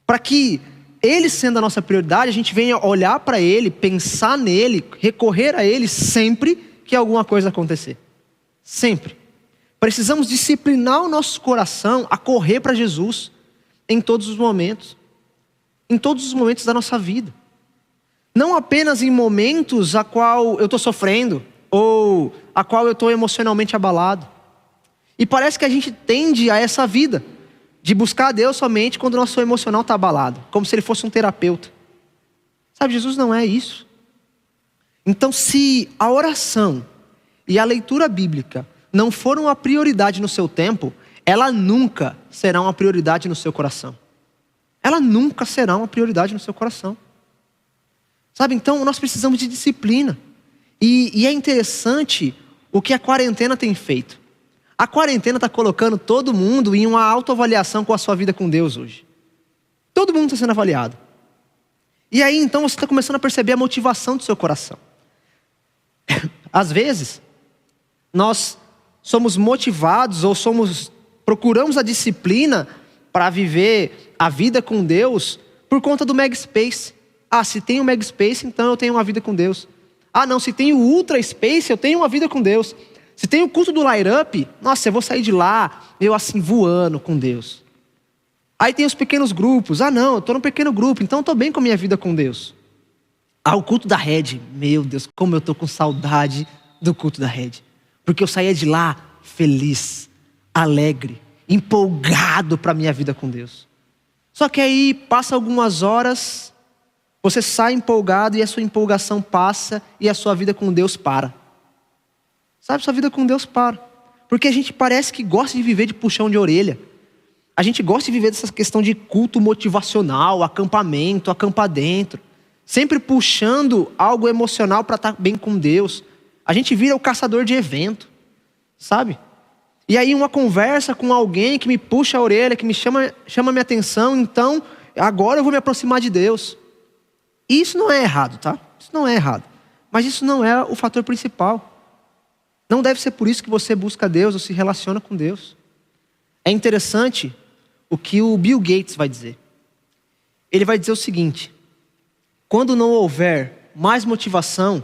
Speaker 17: Para que Ele sendo a nossa prioridade, a gente venha olhar para Ele, pensar nele, recorrer a Ele sempre que alguma coisa acontecer. Sempre. Precisamos disciplinar o nosso coração a correr para Jesus em todos os momentos. Em todos os momentos da nossa vida. Não apenas em momentos a qual eu estou sofrendo, ou a qual eu estou emocionalmente abalado. E parece que a gente tende a essa vida de buscar a Deus somente quando o nosso emocional está abalado, como se Ele fosse um terapeuta. Sabe, Jesus não é isso. Então, se a oração e a leitura bíblica não foram uma prioridade no seu tempo, ela nunca será uma prioridade no seu coração. ela nunca será uma prioridade no seu coração. Sabe, então nós precisamos de disciplina. E é interessante o que a quarentena tem feito. A quarentena está colocando todo mundo em uma autoavaliação com a sua vida com Deus hoje. Todo mundo está sendo avaliado. E aí então você está começando a perceber a motivação do seu coração. Às vezes, nós somos motivados ou procuramos a disciplina para viver a vida com Deus por conta do Mega Space. Ah, se tem o Mega Space, então eu tenho uma vida com Deus. Ah, não, se tem o Ultra Space, eu tenho uma vida com Deus. Se tem o culto do Light Up, nossa, eu vou sair de lá, eu assim, voando com Deus. Aí tem os pequenos grupos. Ah, não, eu estou num pequeno grupo, então eu estou bem com a minha vida com Deus. Ah, o culto da Red. Meu Deus, como eu estou com saudade do culto da Red. Porque eu saía de lá feliz, alegre, empolgado para a minha vida com Deus. Só que aí passa algumas horas, você sai empolgado e a sua empolgação passa e a sua vida com Deus para. Sabe, sua vida com Deus para. Porque a gente parece que gosta de viver de puxão de orelha. A gente gosta de viver dessa questão de culto motivacional, acampamento, acampa dentro. Sempre puxando algo emocional para estar bem com Deus. A gente vira o caçador de evento, sabe? E aí uma conversa com alguém que me puxa a orelha, que me chama minha atenção, então agora eu vou me aproximar de Deus. E isso não é errado, tá? Isso não é errado. Mas isso não é o fator principal. Não deve ser por isso que você busca Deus ou se relaciona com Deus. É interessante o que o Bill Gates vai dizer. Ele vai dizer o seguinte: quando não houver mais motivação,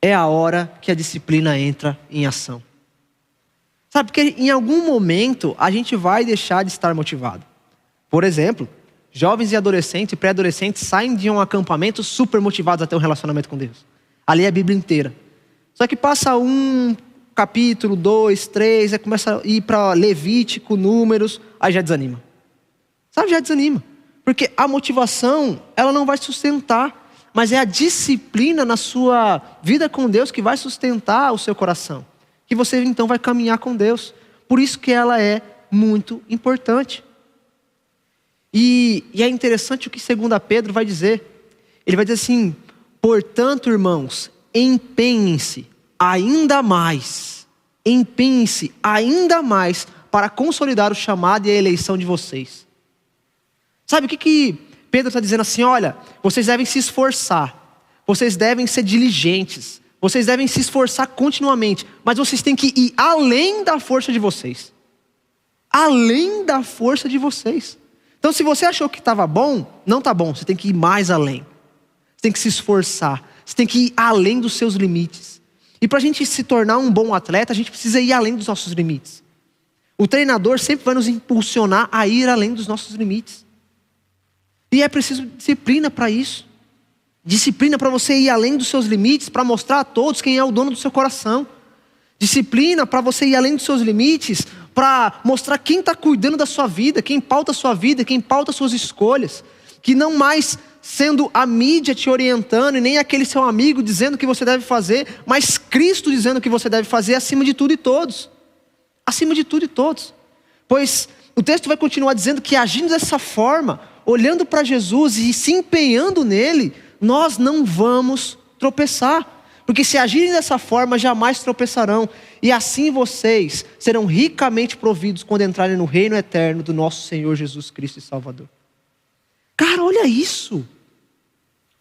Speaker 17: é a hora que a disciplina entra em ação. Sabe, porque em algum momento a gente vai deixar de estar motivado. Por exemplo, jovens e adolescentes e pré-adolescentes saem de um acampamento super motivados a ter um relacionamento com Deus. Ali é a Bíblia inteira. Só que passa um capítulo, 2, 3, aí começa a ir para Levítico, Números, aí já desanima. Sabe, já desanima. Porque a motivação, ela não vai sustentar, mas é a disciplina na sua vida com Deus que vai sustentar o seu coração. Que você então vai caminhar com Deus. Por isso que ela é muito importante. E é interessante o que 2 Pedro vai dizer. Ele vai dizer assim: portanto, irmãos, empenhem-se ainda mais para consolidar o chamado e a eleição de vocês. Sabe o que Pedro está dizendo assim? Olha, vocês devem se esforçar, vocês devem ser diligentes, vocês devem se esforçar continuamente, mas vocês têm que ir além da força de vocês. Além da força de vocês. Então, se você achou que estava bom, não está bom, você tem que ir mais além. Você tem que se esforçar, você tem que ir além dos seus limites. E para a gente se tornar um bom atleta, a gente precisa ir além dos nossos limites. O treinador sempre vai nos impulsionar a ir além dos nossos limites. E é preciso disciplina para isso. Disciplina para você ir além dos seus limites, para mostrar a todos quem é o dono do seu coração. Disciplina para você ir além dos seus limites, para mostrar quem está cuidando da sua vida, quem pauta a sua vida, quem pauta as suas escolhas. Que não mais sendo a mídia te orientando e nem aquele seu amigo dizendo o que você deve fazer, mas Cristo dizendo o que você deve fazer acima de tudo e todos. Acima de tudo e todos. Pois o texto vai continuar dizendo que agindo dessa forma, olhando para Jesus e se empenhando nele, nós não vamos tropeçar. Porque se agirem dessa forma, jamais tropeçarão. E assim vocês serão ricamente providos quando entrarem no reino eterno do nosso Senhor Jesus Cristo e Salvador. Cara, olha isso.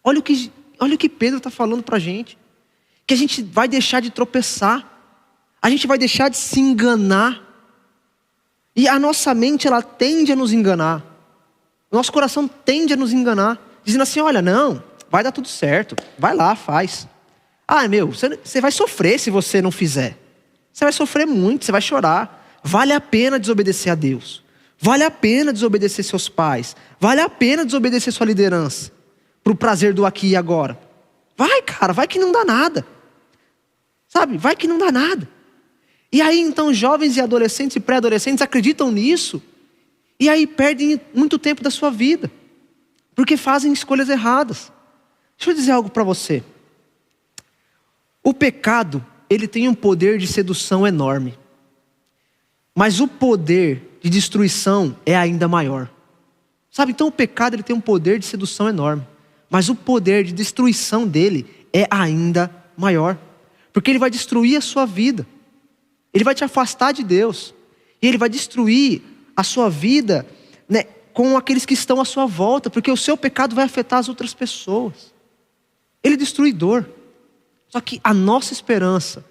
Speaker 17: Olha o que Pedro está falando para a gente. Que a gente vai deixar de tropeçar. A gente vai deixar de se enganar. E a nossa mente, ela tende a nos enganar. O nosso coração tende a nos enganar. Dizendo assim, olha, não, vai dar tudo certo. Vai lá, faz. Ah, você vai sofrer se você não fizer. Você vai sofrer muito, você vai chorar. Vale a pena desobedecer a Deus. Vale a pena desobedecer seus pais. Vale a pena desobedecer sua liderança. Para o prazer do aqui e agora. Vai, cara, vai que não dá nada. Sabe, vai que não dá nada. E aí então jovens e adolescentes e pré-adolescentes acreditam nisso. E aí perdem muito tempo da sua vida. Porque fazem escolhas erradas. Deixa eu dizer algo para você. O pecado, ele tem um poder de sedução enorme. Mas o poder de destruição é ainda maior. Sabe, então o pecado ele tem um poder de sedução enorme. Mas o poder de destruição dele é ainda maior. Porque ele vai destruir a sua vida. Ele vai te afastar de Deus. E ele vai destruir a sua vida, né, com aqueles que estão à sua volta. Porque o seu pecado vai afetar as outras pessoas. Ele é destruidor. Só que a nossa esperança,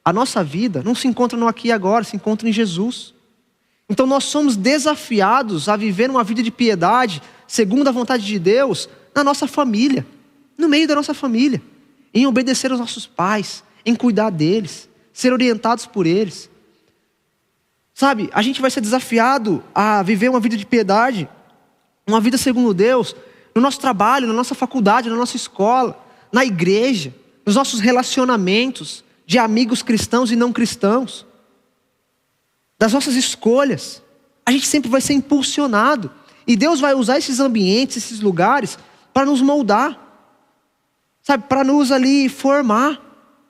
Speaker 17: a nossa vida, não se encontra no aqui e agora, se encontra em Jesus. Então nós somos desafiados a viver uma vida de piedade, segundo a vontade de Deus, na nossa família, no meio da nossa família, em obedecer aos nossos pais, em cuidar deles, ser orientados por eles. Sabe, a gente vai ser desafiado a viver uma vida de piedade, uma vida segundo Deus, no nosso trabalho, na nossa faculdade, na nossa escola, na igreja, nos nossos relacionamentos de amigos cristãos e não cristãos, das nossas escolhas. A gente sempre vai ser impulsionado. E Deus vai usar esses ambientes, esses lugares, para nos moldar. Sabe, para nos ali formar.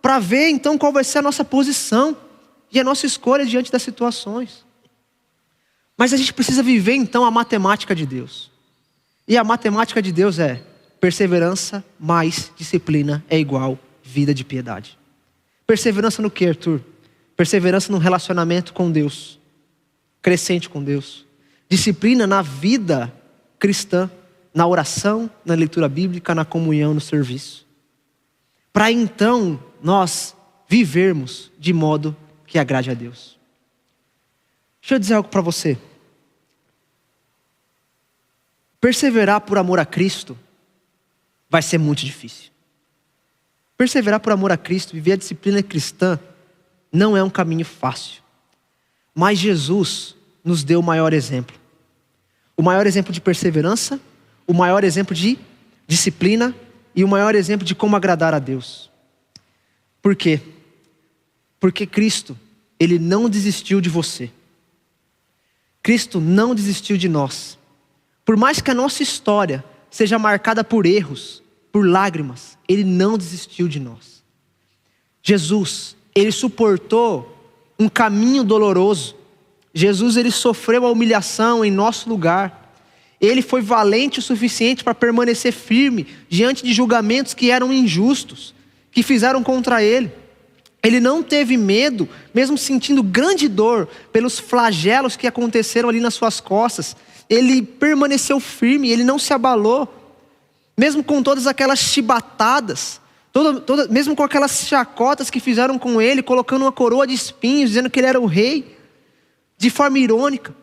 Speaker 17: Para ver então qual vai ser a nossa posição e a nossa escolha diante das situações. Mas a gente precisa viver então a matemática de Deus. E a matemática de Deus é: perseverança mais disciplina é igual vida de piedade. Perseverança no que, Arthur? Perseverança no relacionamento com Deus, crescente com Deus. Disciplina na vida cristã, na oração, na leitura bíblica, na comunhão, no serviço. Para então nós vivermos de modo que agrade a Deus. Deixa eu dizer algo para você. Perseverar por amor a Cristo vai ser muito difícil. Perseverar por amor a Cristo, viver a disciplina cristã, não é um caminho fácil. Mas Jesus nos deu o maior exemplo. O maior exemplo de perseverança, o maior exemplo de disciplina e o maior exemplo de como agradar a Deus. Por quê? Porque Cristo, Ele não desistiu de você. Cristo não desistiu de nós. Por mais que a nossa história seja marcada por erros, por lágrimas, Ele não desistiu de nós. Jesus, Ele suportou um caminho doloroso. Jesus, Ele sofreu a humilhação em nosso lugar. Ele foi valente o suficiente para permanecer firme diante de julgamentos que eram injustos, que fizeram contra Ele. Ele não teve medo, mesmo sentindo grande dor pelos flagelos que aconteceram ali nas suas costas. Ele permaneceu firme, Ele não se abalou. Mesmo com todas aquelas chibatadas, mesmo com aquelas chacotas que fizeram com Ele, colocando uma coroa de espinhos, dizendo que Ele era o rei, de forma irônica.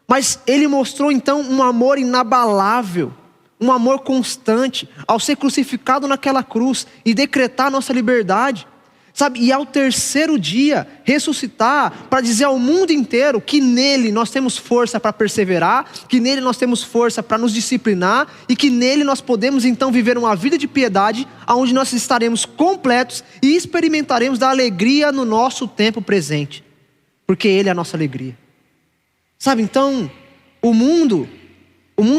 Speaker 17: Mas Ele mostrou então um amor inabalável, um amor constante, ao ser crucificado naquela cruz e decretar a nossa liberdade. Sabe, e ao terceiro dia ressuscitar para dizer ao mundo inteiro que nele nós temos força para perseverar, que nele nós temos força para nos disciplinar e que nele nós podemos então viver uma vida de piedade onde nós estaremos completos e experimentaremos da alegria no nosso tempo presente, porque Ele é a nossa alegria. Sabe, então o mundo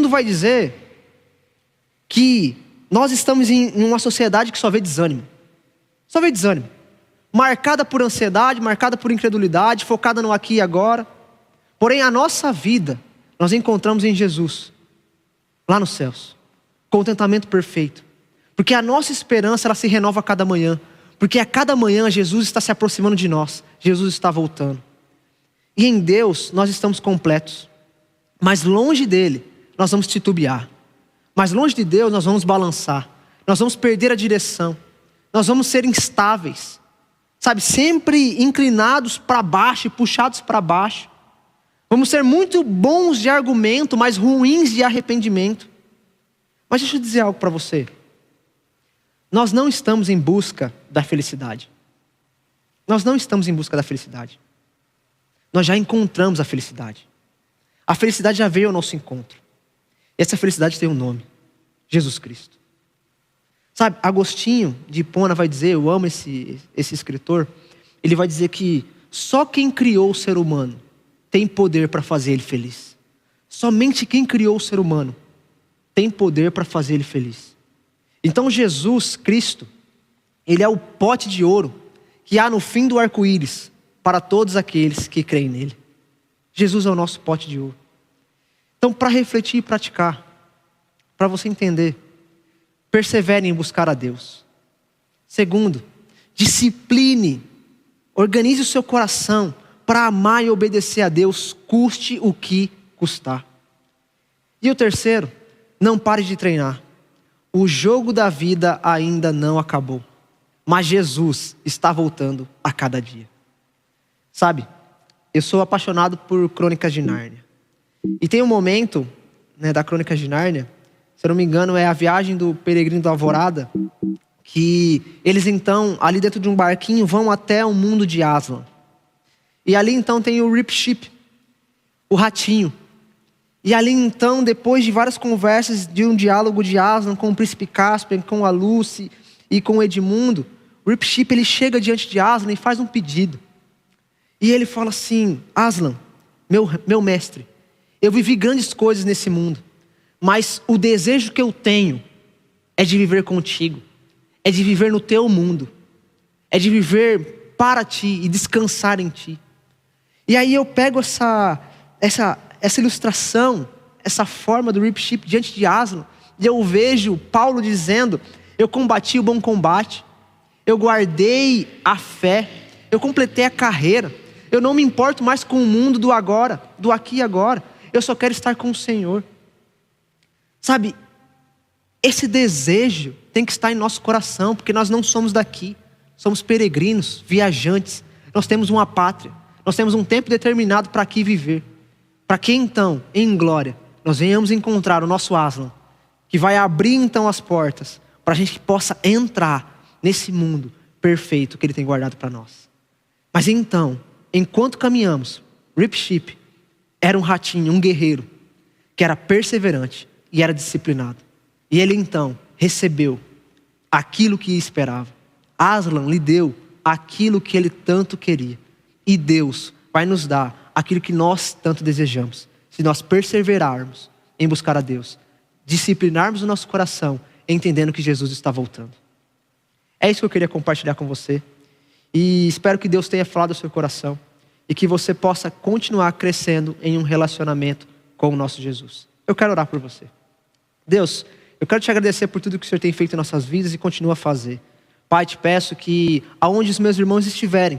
Speaker 17: vai dizer que nós estamos em uma sociedade que só vê desânimo. Só vê desânimo. Marcada por ansiedade, marcada por incredulidade, focada no aqui e agora. Porém, a nossa vida, nós encontramos em Jesus, lá nos céus. Contentamento perfeito. Porque a nossa esperança, ela se renova a cada manhã. Porque a cada manhã Jesus está se aproximando de nós. Jesus está voltando. E em Deus, nós estamos completos. Mas longe dEle, nós vamos titubear. Mas longe de Deus, nós vamos balançar. Nós vamos perder a direção. Nós vamos ser instáveis. Sabe, sempre inclinados para baixo e puxados para baixo. Vamos ser muito bons de argumento, mas ruins de arrependimento. Mas deixa eu dizer algo para você. Nós não estamos em busca da felicidade. Nós não estamos em busca da felicidade. Nós já encontramos a felicidade. A felicidade já veio ao nosso encontro. Essa felicidade tem um nome: Jesus Cristo. Sabe, Agostinho de Hipona vai dizer, eu amo esse escritor, ele vai dizer que só quem criou o ser humano tem poder para fazer ele feliz. Somente quem criou o ser humano tem poder para fazer ele feliz. Então Jesus Cristo, Ele é o pote de ouro que há no fim do arco-íris para todos aqueles que creem nele. Jesus é o nosso pote de ouro. Então, para refletir e praticar, para você entender, persevere em buscar a Deus. Segundo, discipline, organize o seu coração para amar e obedecer a Deus, custe o que custar. E o terceiro, não pare de treinar. O jogo da vida ainda não acabou, mas Jesus está voltando a cada dia. Sabe, eu sou apaixonado por Crônicas de Nárnia. E tem um momento, né, da Crônicas de Nárnia, se eu não me engano é a viagem do peregrino da Alvorada, que eles então, ali dentro de um barquinho, vão até o mundo de Aslan. E ali então tem o Rip Ship, o ratinho. E ali então, depois de várias conversas, de um diálogo de Aslan com o príncipe Caspian, com a Lucy e com o Edmundo, o Rip Ship ele chega diante de Aslan e faz um pedido. E ele fala assim: Aslan, meu mestre, eu vivi grandes coisas nesse mundo, mas o desejo que eu tenho é de viver contigo, é de viver no teu mundo, é de viver para ti e descansar em ti. E aí eu pego essa ilustração, essa forma do Rip Ship diante de Aslan, e eu vejo Paulo dizendo: eu combati o bom combate, eu guardei a fé, eu completei a carreira, eu não me importo mais com o mundo do agora, do aqui e agora, eu só quero estar com o Senhor. Sabe, esse desejo tem que estar em nosso coração, porque nós não somos daqui, somos peregrinos, viajantes, nós temos uma pátria, nós temos um tempo determinado para aqui viver, para que então, em glória, nós venhamos encontrar o nosso Aslan, que vai abrir então as portas, para a gente que possa entrar nesse mundo perfeito que Ele tem guardado para nós. Mas então, enquanto caminhamos, Rip Ship era um ratinho, um guerreiro, que era perseverante e era disciplinado. E ele então recebeu aquilo que esperava. Aslan lhe deu aquilo que ele tanto queria. E Deus vai nos dar aquilo que nós tanto desejamos, se nós perseverarmos em buscar a Deus, disciplinarmos o nosso coração, entendendo que Jesus está voltando. É isso que eu queria compartilhar com você. E espero que Deus tenha falado ao seu coração e que você possa continuar crescendo em um relacionamento com o nosso Jesus. Eu quero orar por você. Deus, eu quero te agradecer por tudo que o Senhor tem feito em nossas vidas e continua a fazer. Pai, te peço que aonde os meus irmãos estiverem,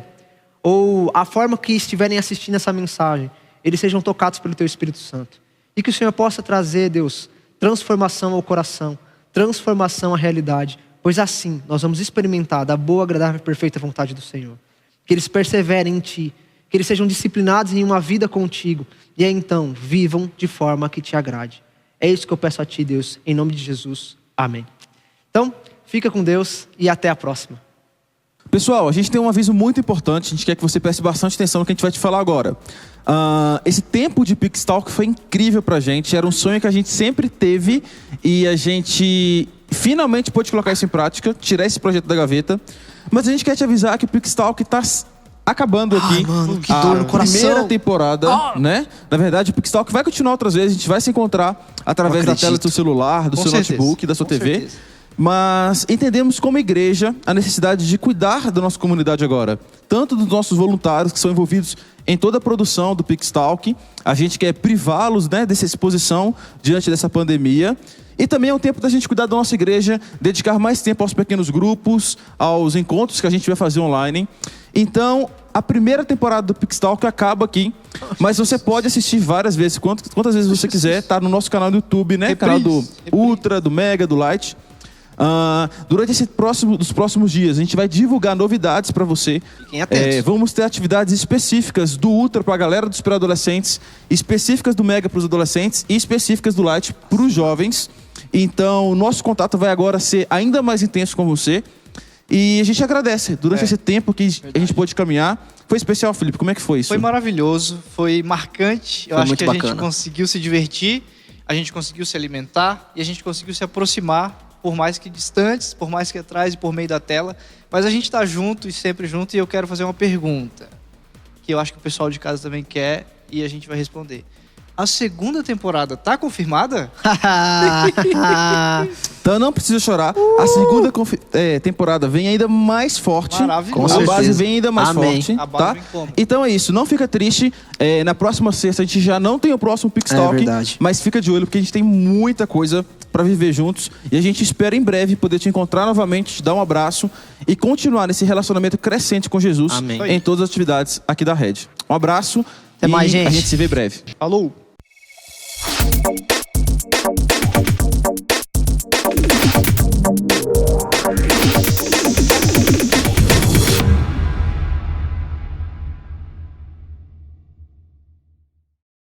Speaker 17: ou a forma que estiverem assistindo essa mensagem, eles sejam tocados pelo Teu Espírito Santo. E que o Senhor possa trazer, Deus, transformação ao coração, transformação à realidade, pois assim nós vamos experimentar da boa, agradável e perfeita vontade do Senhor. Que eles perseverem em Ti, que eles sejam disciplinados em uma vida contigo, e aí então vivam de forma que Te agrade. É isso que eu peço a Ti, Deus, em nome de Jesus. Amém. Então, fica com Deus e até a próxima.
Speaker 1: Pessoal, a gente tem um aviso muito importante, a gente quer que você preste bastante atenção no que a gente vai te falar agora. Esse tempo de Pixtalk foi incrível pra gente, era um sonho que a gente sempre teve e a gente finalmente pôde colocar isso em prática, tirar esse projeto da gaveta. Mas a gente quer te avisar que o Pixtalk tá acabando aqui.
Speaker 17: Mano, que dor no coração.
Speaker 1: Primeira temporada, né? Na verdade, o Pixtalk vai continuar outras vezes, a gente vai se encontrar através da tela do seu celular, do seu notebook, da sua TV.
Speaker 2: Certeza.
Speaker 1: Mas entendemos como igreja a necessidade de cuidar da nossa comunidade agora. Tanto dos nossos voluntários que são envolvidos em toda a produção do Pixtalk. A gente quer privá-los, né, dessa exposição diante dessa pandemia. E também é um tempo da gente cuidar da nossa igreja, dedicar mais tempo aos pequenos grupos, aos encontros que a gente vai fazer online. Então, a primeira temporada do Pixtalk acaba aqui, mas você pode assistir várias vezes, quantas vezes você quiser. Tá no nosso canal do YouTube, né? Canal do Ultra, do Mega, do Light. Durante dos próximos dias a gente vai divulgar novidades para você.
Speaker 17: Fiquem atentos.
Speaker 1: Vamos ter atividades específicas do Ultra para a galera dos pré-adolescentes, específicas do Mega para os adolescentes e específicas do Light para os jovens. Então o nosso contato vai agora ser ainda mais intenso com você. E a gente agradece durante esse tempo que a gente pôde caminhar. Foi especial, Felipe, como é que foi isso?
Speaker 2: Foi maravilhoso, foi marcante. Eu acho que a gente conseguiu se divertir, a gente conseguiu se alimentar e a gente conseguiu se aproximar, por mais que distantes, por mais que atrás e por meio da tela. Mas a gente tá junto e sempre junto, e eu quero fazer uma pergunta, que eu acho que o pessoal de casa também quer, e a gente vai responder. A segunda temporada tá confirmada?
Speaker 1: Então não precisa chorar. A segunda temporada vem ainda mais forte.
Speaker 2: Maravilhoso.
Speaker 1: A base vem ainda mais
Speaker 3: Amém.
Speaker 1: forte.
Speaker 2: A base
Speaker 1: Tá?
Speaker 2: vem como?
Speaker 1: Então é isso. Não fica triste. Na próxima sexta a gente já não tem o próximo Pix
Speaker 3: É
Speaker 1: Talk.
Speaker 3: verdade.
Speaker 1: Mas fica de olho porque a gente tem muita coisa pra viver juntos. E a gente espera em breve poder te encontrar novamente, te dar um abraço e continuar nesse relacionamento crescente com Jesus.
Speaker 3: Amém.
Speaker 1: Em todas as atividades aqui da Red. Um abraço.
Speaker 3: Até mais, gente.
Speaker 1: A gente se vê breve.
Speaker 2: Falou!